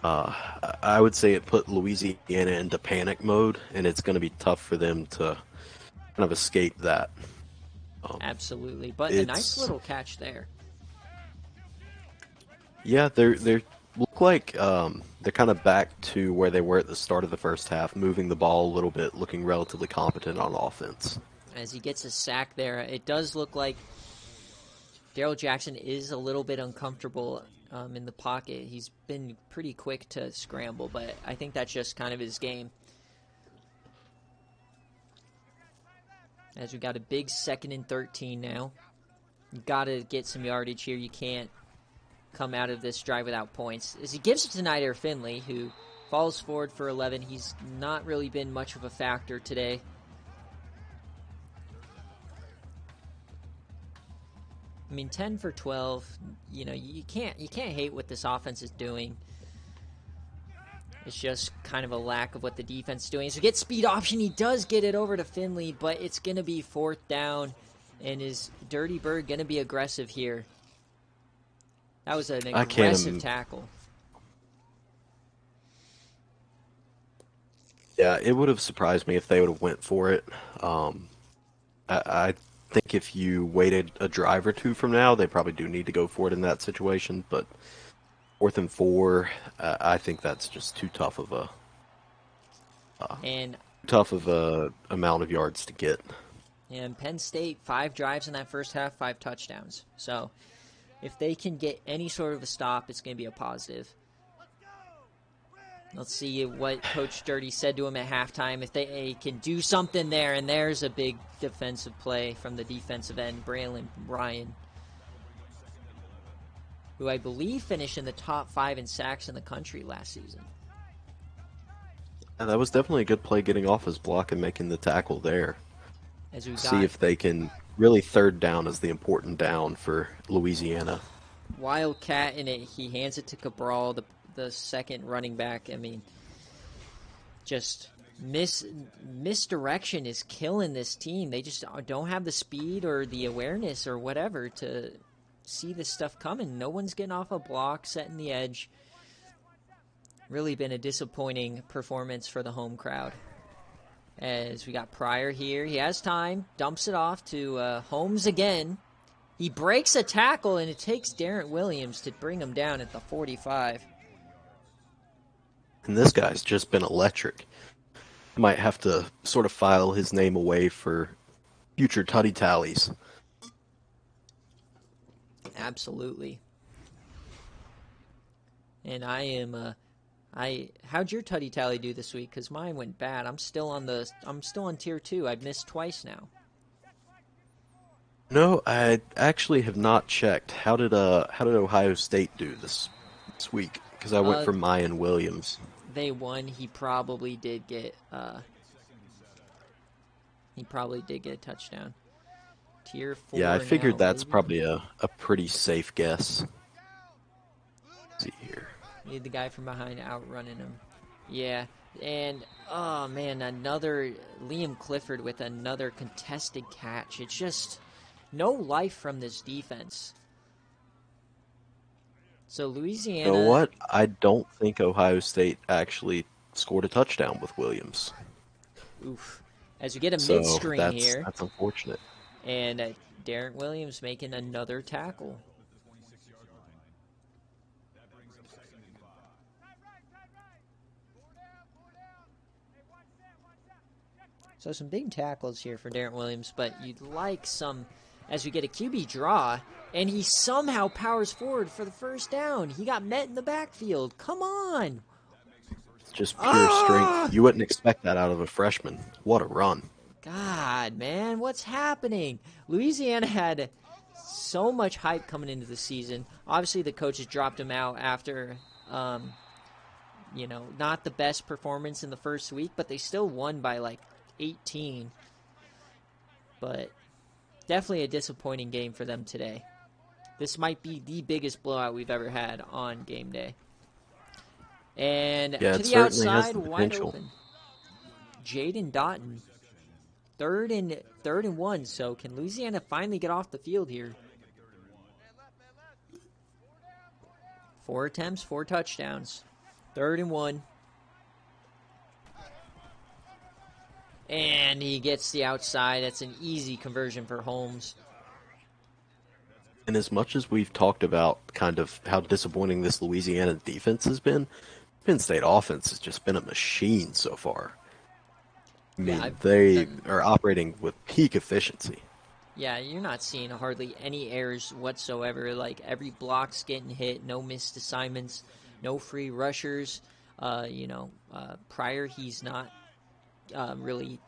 I would say it put Louisiana into panic mode, and it's going to be tough for them to kind of escape that. Absolutely, but a nice little catch there. Yeah, they look like they're kind of back to where they were at the start of the first half, moving the ball a little bit, looking relatively competent on offense. As he gets a sack there, it does look like Darrell Jackson is a little bit uncomfortable in the pocket. He's been pretty quick to scramble, but I think that's just kind of his game. As we got a big 2nd and 13 now. You got to get some yardage here. You can't come out of this drive without points. As he gives it to Nyder Finley, who falls forward for 11. He's not really been much of a factor today. I mean, 10 for 12, you can't hate what this offense is doing. It's just kind of a lack of what the defense is doing. So get speed option. He does get it over to Finley, but it's going to be 4th down. And is Dirty Bird going to be aggressive here? That was an aggressive tackle. Yeah, it would have surprised me if they would have went for it. I think if you waited a drive or two from now, they probably do need to go for it in that situation. But 4th and 4, I think that's just too tough of a amount of yards to get. And Penn State, 5 drives in that first half, 5 touchdowns. So if they can get any sort of a stop, it's going to be a positive. Let's see what Coach Dirty said to him at halftime. If they can do something there, and there's a big defensive play from the defensive end, Braylon Ryan, who I believe finished in the top 5 in sacks in the country last season. And that was definitely a good play getting off his block and making the tackle there. As we see if they can really 3rd down is the important down for Louisiana. Wildcat in it. He hands it to Cabral, the second running back. I mean, just misdirection is killing this team. They just don't have the speed or the awareness or whatever to see this stuff coming. No one's getting off a block, setting the edge. really been a disappointing performance for the home crowd. As we got Pryor here. He has time. Dumps it off to Holmes again. He breaks a tackle, and it takes Darren Williams to bring him down at the 45. And this guy's just been electric. Might have to sort of file his name away for future tutty tallies. Absolutely. And I am... how'd your tutty tally do this week? Because mine went bad. I'm still on tier 2. I've missed twice now. No, I actually have not checked. How did Ohio State do this week? Because I went for Mayan Williams. They won. He probably did get a touchdown. Tier 4. Yeah, I figured now, that's maybe? probably a pretty safe guess. Let's see here. Need the guy from behind outrunning him. Yeah, and oh man, another Liam Clifford with another contested catch. It's just no life from this defense. So Louisiana. You know what? I don't think Ohio State actually scored a touchdown with Williams. Oof. As we get a mid-screen here. That's unfortunate. And Darren Williams making another tackle. So some big tackles here for Darren Williams, but you'd like some, as we get a QB draw, and he somehow powers forward for the first down. He got met in the backfield. Come on. Just pure strength. You wouldn't expect that out of a freshman. What a run. God, man, what's happening? Louisiana had so much hype coming into the season. Obviously, the coaches dropped him out after, not the best performance in the first week, but they still won by like 18. But definitely a disappointing game for them today. This might be the biggest blowout we've ever had on game day. And yeah, to the outside, wide open. Jaden Doughton. Third and 1. So can Louisiana finally get off the field here? 4 attempts, 4 touchdowns. 3rd and 1. And he gets the outside. That's an easy conversion for Holmes. And as much as we've talked about kind of how disappointing this Louisiana defense has been, Penn State offense has just been a machine so far. I mean, they are operating with peak efficiency. Yeah, you're not seeing hardly any errors whatsoever. Like, every block's getting hit, no missed assignments, no free rushers. Pryor, he's not really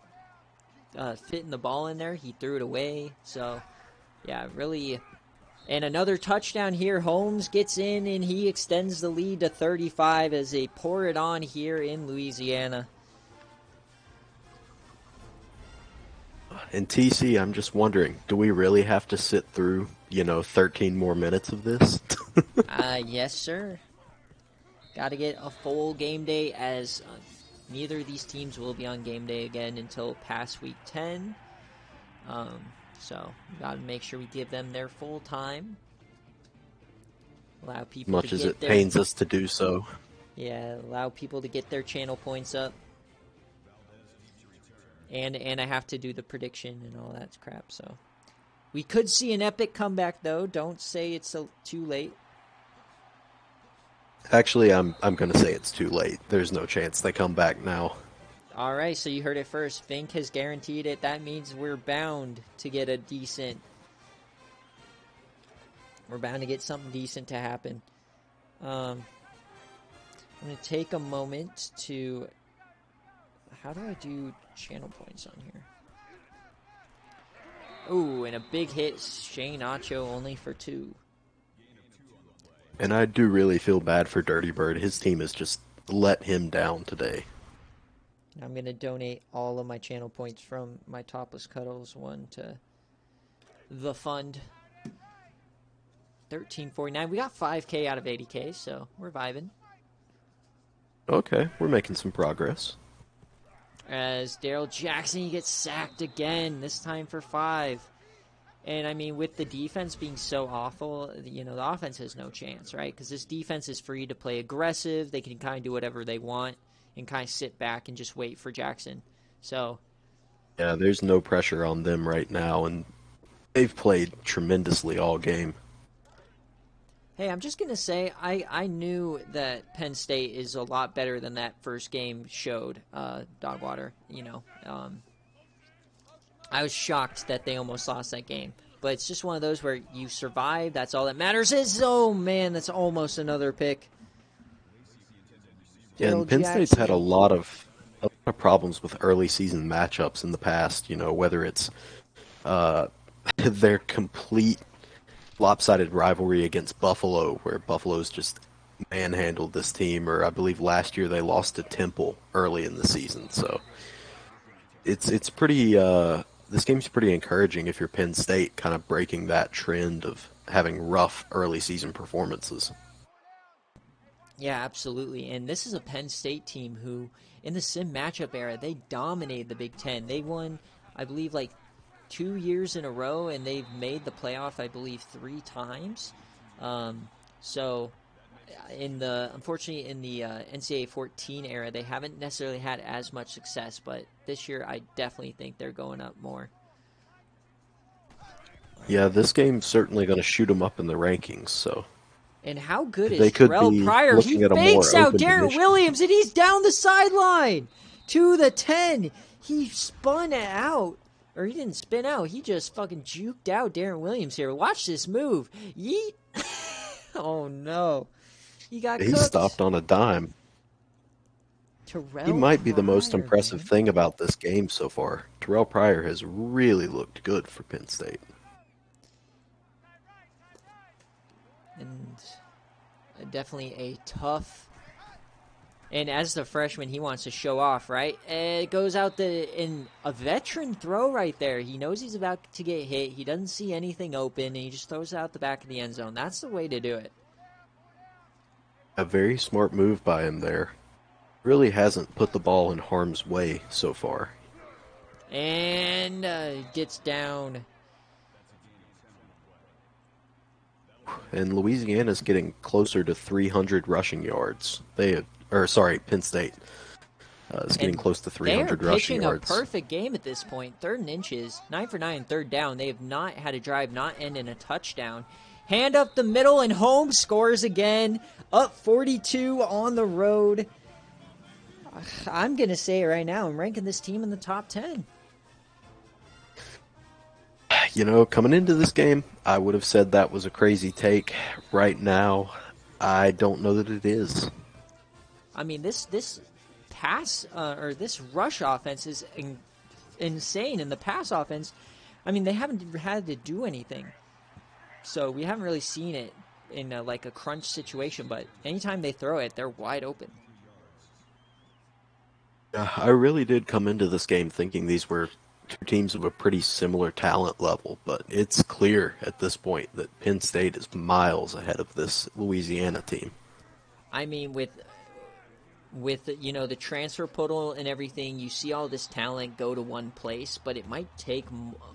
fitting the ball in there. He threw it away. So, yeah, really. And another touchdown here. Holmes gets in, and he extends the lead to 35 as they pour it on here in Louisiana. And TC, I'm just wondering, do we really have to sit through, 13 more minutes of this? Yes, sir. Got to get a full game day, as neither of these teams will be on game day again until past week 10. So, got to make sure we give them their full time. Allow people Much to as get it pains us to do so. Yeah, allow people to get their channel points up. And I have to do the prediction and all that crap, so. We could see an epic comeback, though. Don't say it's too late. Actually, I'm going to say it's too late. There's no chance they come back now. All right, so you heard it first. Fink has guaranteed it. That means we're bound to get a decent... We're bound to get something decent to happen. I'm going to take a moment to... How do I do channel points on here? Ooh, and a big hit. Shane Acho only for 2. And I do really feel bad for Dirty Bird. His team has just let him down today. I'm going to donate all of my channel points from my Topless Cuddles one to the fund. 1349. We got 5K out of 80K, so we're vibing. Okay, we're making some progress. As Daryl Jackson, he gets sacked again, this time for 5. And, I mean, with the defense being so awful, the offense has no chance, right? Because this defense is free to play aggressive. They can kind of do whatever they want and kind of sit back and just wait for Jackson. So, Yeah, there's no pressure on them right now, and they've played tremendously all game. hey, I'm just going to say I knew that Penn State is a lot better than that first game showed, Dogwater. I was shocked that they almost lost that game. But it's just one of those where you survive. That's all that matters. Oh, man, that's almost another pick. Yeah, and Penn State's had a lot of problems with early season matchups in the past, whether it's their complete lopsided rivalry against Buffalo, where Buffalo's just manhandled this team, or I believe last year they lost to Temple early in the season. So it's pretty this game's pretty encouraging if you're Penn State, kind of breaking that trend of having rough early season performances. Yeah, absolutely. And this is a Penn State team who, in the sim matchup era, they dominated the Big Ten. They won, I believe, like 2 years in a row, and they've made the playoff, I believe, 3 times. Unfortunately, in the NCAA 14 era, they haven't necessarily had as much success, but this year I definitely think they're going up more. Yeah, this game's certainly going to shoot them up in the rankings, so. And how good They is could Terrell be Pryor? He looking at a more fakes out open Darren division. Williams, and he's down the sideline to the 10. He spun out. Or he didn't spin out. He just fucking juked out Darren Williams here. Watch this move. Yeet. Oh, no. He got He cooked. stopped on a dime. Terrell He might be the most Pryor, impressive man. thing about this game so far. Terrell Pryor has really looked good for Penn State. And definitely a tough... And as the freshman, he wants to show off, right? It goes out in a veteran throw right there. He knows he's about to get hit. He doesn't see anything open, and he just throws it out the back of the end zone. That's the way to do it. A very smart move by him there. Really hasn't put the ball in harm's way so far. And gets down. And Louisiana's getting closer to 300 rushing yards. Penn State is getting close to 300 rushing yards. Pitching a perfect game at this point. 3rd and inches, 9 for 9, 3rd down. They have not had a drive not end in a touchdown. Hand up the middle, and Holmes scores again. Up 42 on the road. I'm going to say it right now. I'm ranking this team in the top 10. Coming into this game, I would have said that was a crazy take. Right now, I don't know that it is. I mean, this pass or this rush offense is insane. And the pass offense, I mean, they haven't had to do anything. So we haven't really seen it in a crunch situation. But anytime they throw it, they're wide open. I really did come into this game thinking these were two teams of a pretty similar talent level, but it's clear at this point that Penn State is miles ahead of this Louisiana team. I mean, with the transfer portal and everything, you see all this talent go to one place, but it might take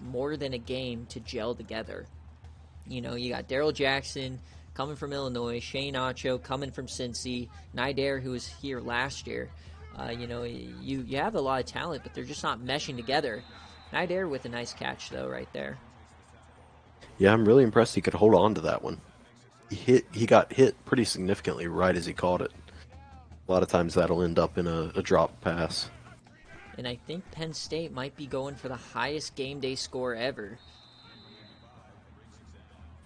more than a game to gel together. You got Daryl Jackson coming from Illinois, Shane Acho coming from Cincy, Nader, who was here last year. You have a lot of talent, but they're just not meshing together. Nader with a nice catch, though, right there. Yeah, I'm really impressed he could hold on to that one. He got hit pretty significantly right as he caught it. A lot of times that'll end up in a drop pass. And I think Penn State might be going for the highest game day score ever.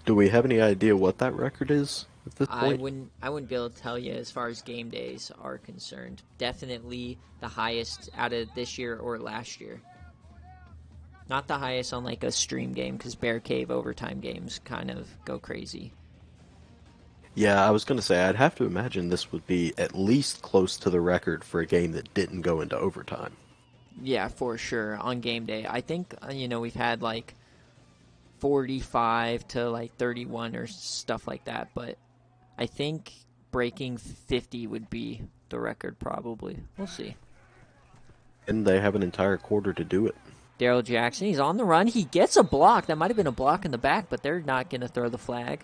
Do we have any idea what that record is at this point? I wouldn't be able to tell you as far as game days are concerned. Definitely the highest out of this year or last year. Not the highest on a stream game, because BearCave overtime games kind of go crazy. Yeah, I was going to say, I'd have to imagine this would be at least close to the record for a game that didn't go into overtime. Yeah, for sure, on game day. I think, we've had 45 to 31 or stuff like that, but I think breaking 50 would be the record probably. We'll see. And they have an entire quarter to do it. Daryl Jackson, he's on the run. He gets a block. That might have been a block in the back, but they're not going to throw the flag.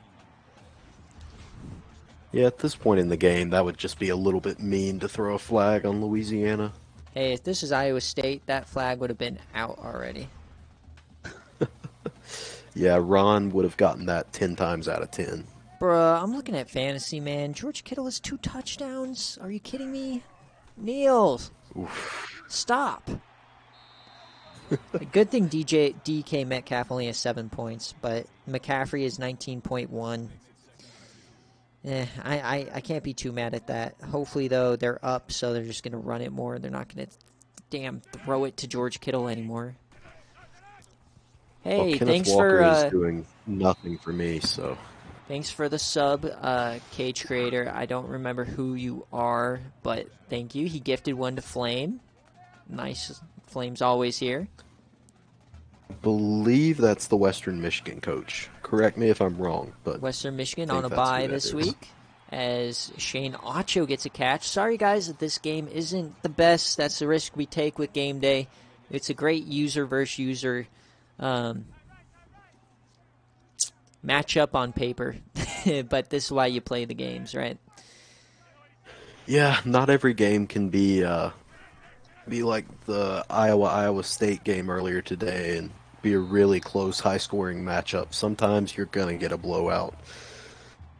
Yeah, at this point in the game, that would just be a little bit mean to throw a flag on Louisiana. Hey, if this is Iowa State, that flag would have been out already. Yeah, Ron would have gotten that 10 times out of 10. Bruh, I'm looking at fantasy, man. George Kittle has 2 touchdowns. Are you kidding me? Neil, stop. Good thing DK Metcalf only has 7 points, but McCaffrey is 19.1. I can't be too mad at that. Hopefully, though, they're up, so they're just going to run it more. They're not going to throw it to George Kittle anymore. Hey, well, thanks Walker for is doing nothing for me, so thanks for the sub, Cage Creator. I don't remember who you are, but thank you. He gifted one to Flame. Nice, Flame's always here. I believe that's the Western Michigan coach. Correct me if I'm wrong, but Western Michigan on a bye this week as Shane Ocho gets a catch. Sorry, guys, that this game isn't the best. That's the risk we take with Game Day. It's a great user versus user matchup on paper, but this is why you play the games, right? Yeah, not every game can be like the Iowa State game earlier today and be a really close, high-scoring matchup. Sometimes you're gonna get a blowout.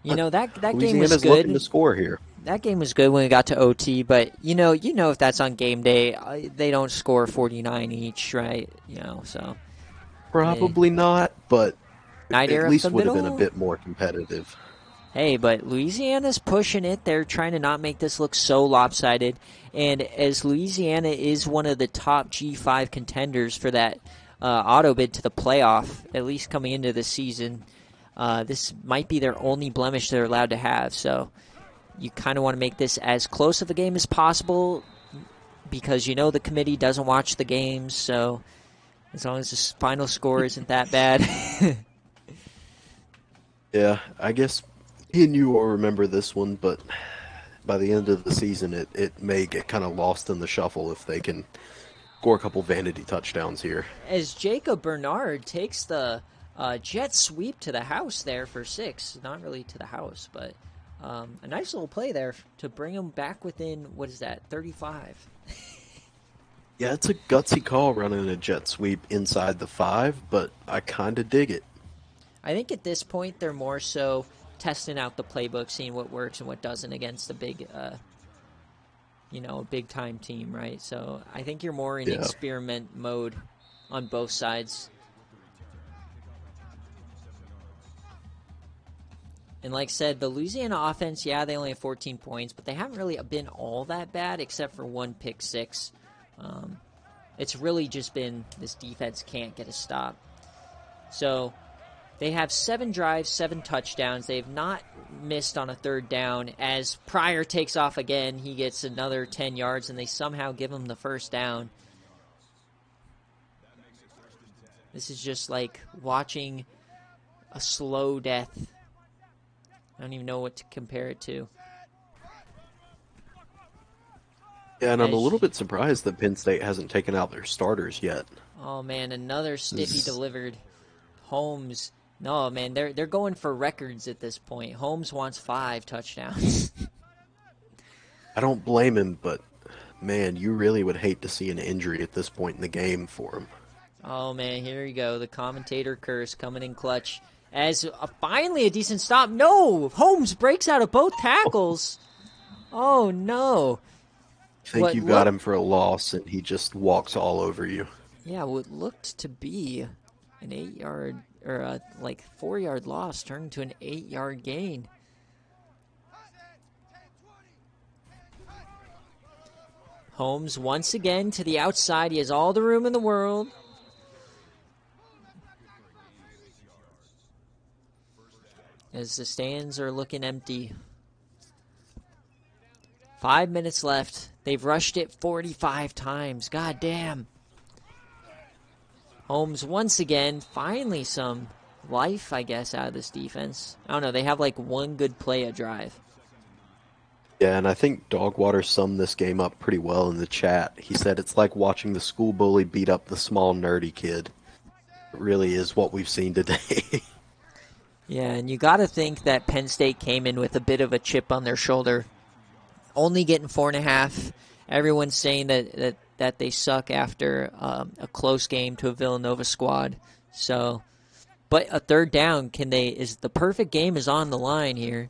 You know that game was Louisiana's good. looking to score here. That game was good when we got to OT, but you know if that's on Game Day, they don't score 49 each, right? So Probably not, but Night Air at up least the would have been middle. a bit more competitive. Hey, but Louisiana's pushing it. They're trying to not make this look so lopsided. And as Louisiana is one of the top G5 contenders for that auto bid to the playoff, at least coming into the season, this might be their only blemish they're allowed to have. So you kind of want to make this as close of a game as possible because the committee doesn't watch the games. So as long as the final score isn't that bad. Yeah, I guess you will remember this one, but by the end of the season, it may get kind of lost in the shuffle if they can score a couple vanity touchdowns here. As Jacob Bernard takes the jet sweep to the house there for 6. Not really to the house, but a nice little play there to bring him back within, 35. Yeah, it's a gutsy call running a jet sweep inside the 5, but I kind of dig it. I think at this point they're more so testing out the playbook, seeing what works and what doesn't against a big, big-time team, right? So I think you're more in experiment mode on both sides. And like I said, the Louisiana offense, they only have 14 points, but they haven't really been all that bad except for one pick 6. It's really just been this defense can't get a stop. So they have 7 drives, 7 touchdowns. They have not missed on a 3rd down. As Pryor takes off again, he gets another 10 yards, and they somehow give him the 1st down. This is just like watching a slow death. I don't even know what to compare it to. Yeah, and I'm a little bit surprised that Penn State hasn't taken out their starters yet. Oh, man, another stiffy delivered. Holmes. No, man, they're going for records at this point. Holmes wants 5 touchdowns. I don't blame him, but, man, you really would hate to see an injury at this point in the game for him. Oh, man, here we go. The commentator curse coming in clutch. As finally a decent stop. No! Holmes breaks out of both tackles. Oh, no. I think you got him for a loss, and he just walks all over you. Yeah, what looked to be an 8-yard or a 4-yard loss turned into an 8-yard gain. Holmes once again to the outside. He has all the room in the world. As the stands are looking empty. 5 minutes left. They've rushed it 45 times. God damn. Holmes once again, finally some life, I guess, out of this defense. I don't know, they have one good play a drive. Yeah, and I think Dogwater summed this game up pretty well in the chat. He said it's like watching the school bully beat up the small nerdy kid. It really is what we've seen today. Yeah, and you got to think that Penn State came in with a bit of a chip on their shoulder, only getting 4.5. Everyone's saying that they suck after a close game to a Villanova squad. So, but a third down, is the perfect game is on the line here.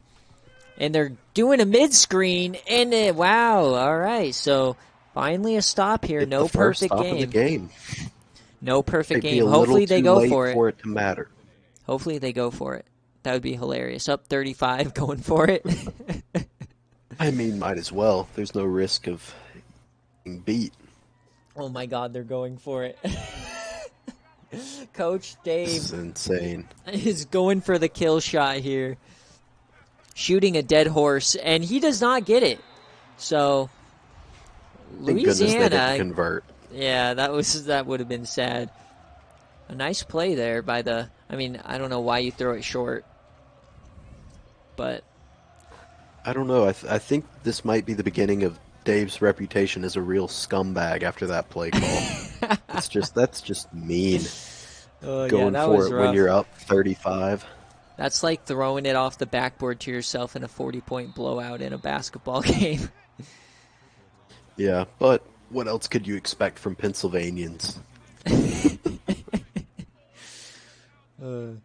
And they're doing a mid-screen, and wow, all right. So finally a stop here. It's No the first perfect stop of the game. game. No perfect Might be a game. little Hopefully they too go late for it. to matter. Hopefully they go for it. That would be hilarious. Up 35, going for it. I mean, might as well. There's no risk of being beat. Oh my God, they're going for it. Coach Dave This is insane. is going for the kill shot here. Shooting a dead horse, and he does not get it. So, Thank goodness they didn't Louisiana, convert. yeah, that would have been sad. A nice play there by I don't know why you throw it short, but I don't know. I think this might be the beginning of Dave's reputation as a real scumbag after that play call. That's just mean. Going that for was it rough. when you're up 35. That's like throwing it off the backboard to yourself in a 40-point blowout in a basketball game. Yeah, but what else could you expect from Pennsylvanians? Can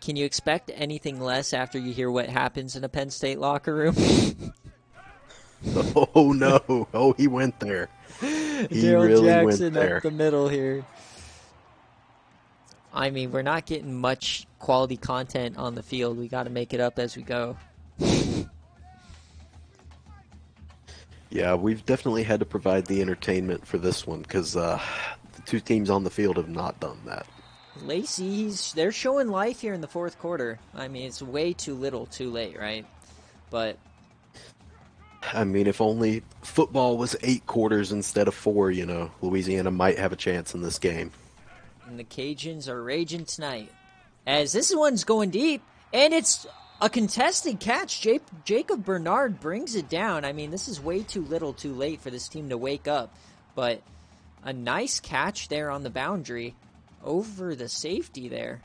you expect anything less after you hear what happens in a Penn State locker room? Oh no! Oh, he went there. He Daryl really Jackson went there. up the middle here. We're not getting much quality content on the field. We got to make it up as we go. Yeah, we've definitely had to provide the entertainment for this one because the two teams on the field have not done that. Lacey, they're showing life here in the fourth quarter. It's way too little, too late, right? But if only football was 8 quarters instead of 4, Louisiana might have a chance in this game. and the Cajuns are raging tonight. As this one's going deep, and it's a contested catch. Jacob Bernard brings it down. This is way too little too late for this team to wake up. But a nice catch there on the boundary over the safety there.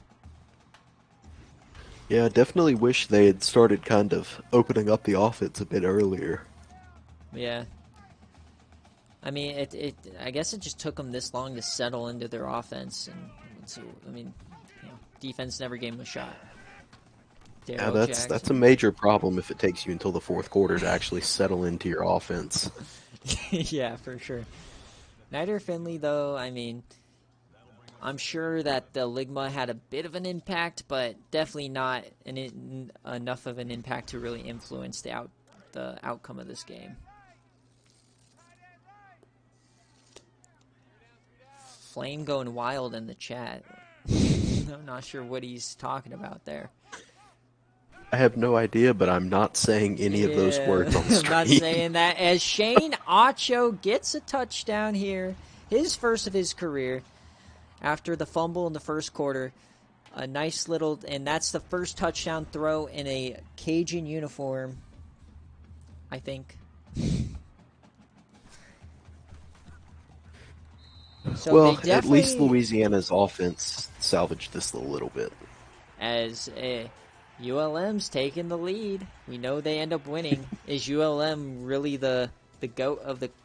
Yeah, I definitely wish they had started kind of opening up the offense a bit earlier. Yeah. I guess it just took them this long to settle into their offense. And so, defense never gave them a shot. Yeah, that's a major problem if it takes you until the fourth quarter to actually settle into your offense. Yeah, for sure. Nider Finley, though, I'm sure that the Ligma had a bit of an impact, but definitely not enough of an impact to really influence the outcome of this game. Flame going wild in the chat. I'm not sure what he's talking about there. I have no idea, but I'm not saying any of those words on screen. I'm not saying that. As Shane Acho gets a touchdown here, his first of his career, after the fumble in the first quarter. A nice little, and that's the first touchdown throw in a Cajun uniform, I think. So well, at least Louisiana's offense salvaged this a little bit. As ULM's taking the lead, we know they end up winning. Is ULM really the GOAT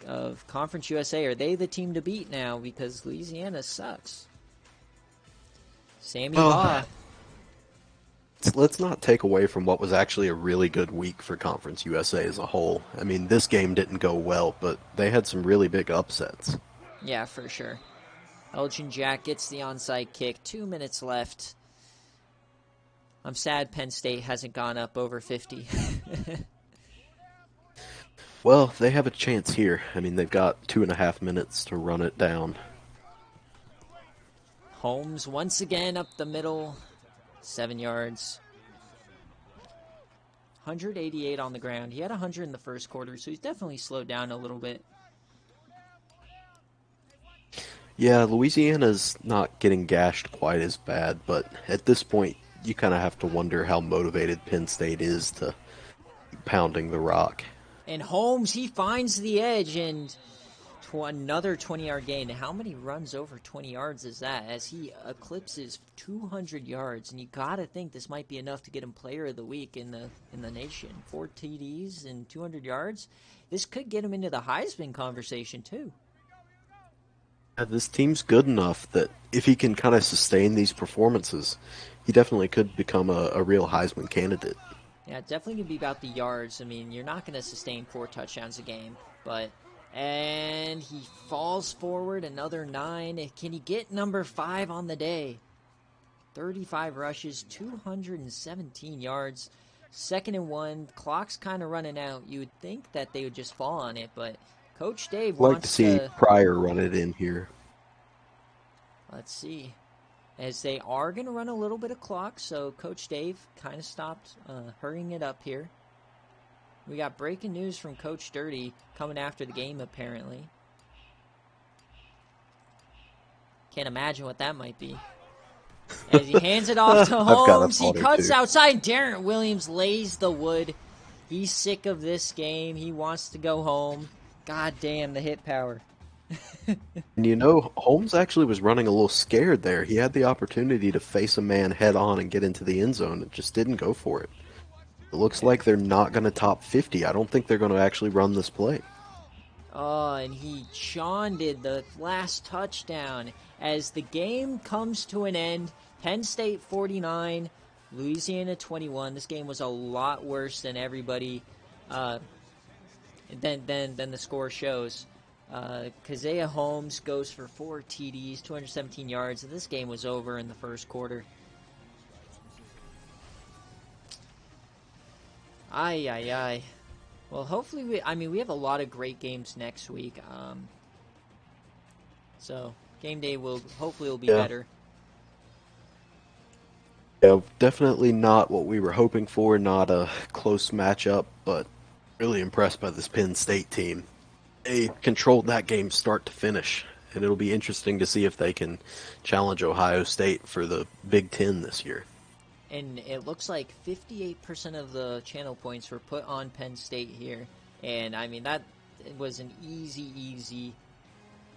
of Conference USA? Are they the team to beat now? Because Louisiana sucks. Sammy Baugh. Let's not take away from what was actually a really good week for Conference USA as a whole. This game didn't go well, but they had some really big upsets. Yeah, for sure. Elgin Jack gets the onside kick. 2 minutes left. I'm sad Penn State hasn't gone up over 50. Well, they have a chance here. They've got 2.5 minutes to run it down. Holmes once again up the middle. 7 yards. 188 on the ground. He had 100 in the first quarter, so he's definitely slowed down a little bit. Yeah, Louisiana's not getting gashed quite as bad, but at this point, you kind of have to wonder how motivated Penn State is to pounding the rock. And Holmes, he finds the edge, and another 20-yard gain. How many runs over 20 yards is that as he eclipses 200 yards? And you got to think this might be enough to get him player of the week in the nation. 4 TDs and 200 yards. This could get him into the Heisman conversation too. Yeah, this team's good enough that if he can kind of sustain these performances, he definitely could become a real Heisman candidate. Yeah, it's definitely going to be about the yards. I mean, you're not going to sustain 4 touchdowns a game, but... And he falls forward, another 9. Can he get number 5 on the day? 35 rushes, 217 yards, 2nd and 1. Clock's kind of running out. You would think that they would just fall on it, but Coach Dave I'd like wants to see Pryor run it in here. Let's see. As they are going to run a little bit of clock, so Coach Dave kind of stopped hurrying it up here. We got breaking news from Coach Dirty coming after the game, apparently. Can't imagine what that might be. As he hands it off to Holmes, he cuts outside. Darren Williams lays the wood. He's sick of this game. He wants to go home. God damn, the hit power. And you know, Holmes actually was running a little scared there. He had the opportunity to face a man head on and get into the end zone and just didn't go for it. It looks like they're not going to top 50. I don't think they're going to actually run this play. Oh, and he did the last touchdown. As the game comes to an end, Penn State 49, Louisiana 21. This game was a lot worse than everybody, than the score shows. Keziah Holmes goes for 4 TDs, 217 yards, and this game was over in the first quarter. Ay. Well, hopefully we have a lot of great games next week. So game day hopefully will be better. Yeah, definitely not what we were hoping for, not a close matchup, but really impressed by this Penn State team. They controlled that game start to finish, and it'll be interesting to see if they can challenge Ohio State for the Big Ten this year. And it looks like 58% of the channel points were put on Penn State here. And, I mean, that was an easy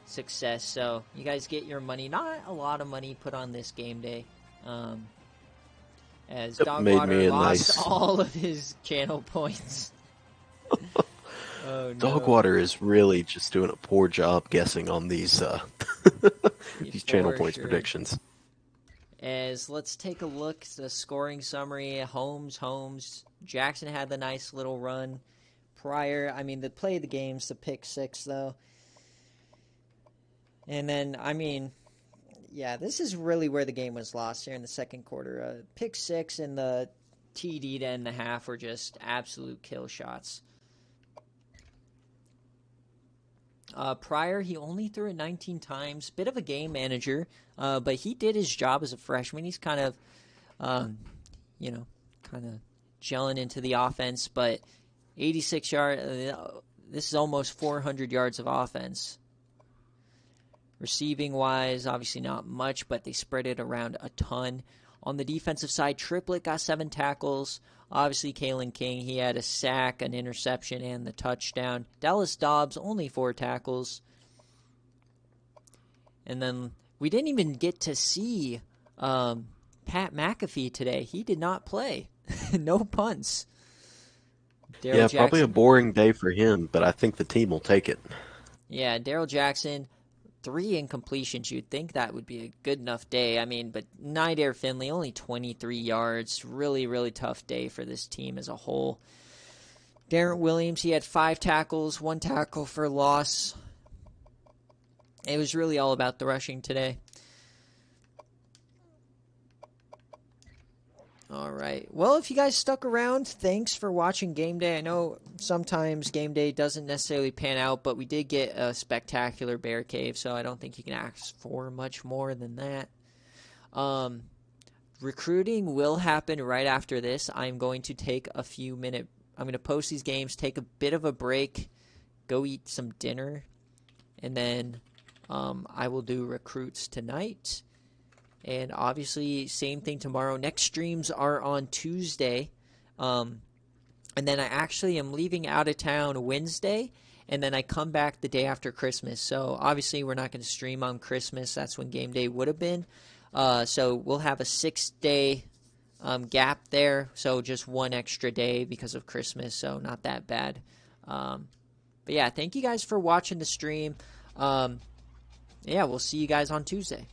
success. So, you guys get your money. Not a lot of money put on this game day. As Dogwater lost all of his channel points. Oh, no. Dogwater is really just doing a poor job guessing on these these channel points predictions. As let's take a look at the scoring summary. Holmes. Jackson had the nice little run. Pryor, I mean, the play of the game's the pick 6, though. And then, I mean, yeah, this is really where the game was lost here in the second quarter. Pick 6 and the TD to end the half were just absolute kill shots. Pryor, he only threw it 19 times. Bit of a game manager, but he did his job as a freshman. He's kind of, gelling into the offense. But 86 yards, this is almost 400 yards of offense. Receiving-wise, obviously not much, but they spread it around a ton. On the defensive side, Triplett got 7 tackles. Obviously, Kalen King, he had a sack, an interception, and the touchdown. Dallas Dobbs, only 4 tackles. And then we didn't even get to see Pat McAfee today. He did not play. No punts. Jackson, probably a boring day for him, but I think the team will take it. Yeah, Darrell Jackson, 3 incompletions. You'd think that would be a good enough day. I mean, but Nydair Finley, only 23 yards. Really, really tough day for this team as a whole. Darren Williams, he had 5 tackles, 1 tackle for loss. It was really all about the rushing today. All right. Well, if you guys stuck around, thanks for watching Game Day. I know sometimes Game Day doesn't necessarily pan out, but we did get a spectacular BearCave, so I don't think you can ask for much more than that. Recruiting will happen right after this. I'm going to take a few minutes. I'm going to post these games, take a bit of a break, go eat some dinner, and then I will do recruits tonight. And obviously, same thing tomorrow. Next streams are on Tuesday. And then I actually am leaving out of town Wednesday, and then I come back the day after Christmas. So obviously we're not going to stream on Christmas. That's when game day would have been. So we'll have a 6-day gap there. So just one extra day because of Christmas. So not that bad. But yeah, thank you guys for watching the stream. Yeah, we'll see you guys on Tuesday.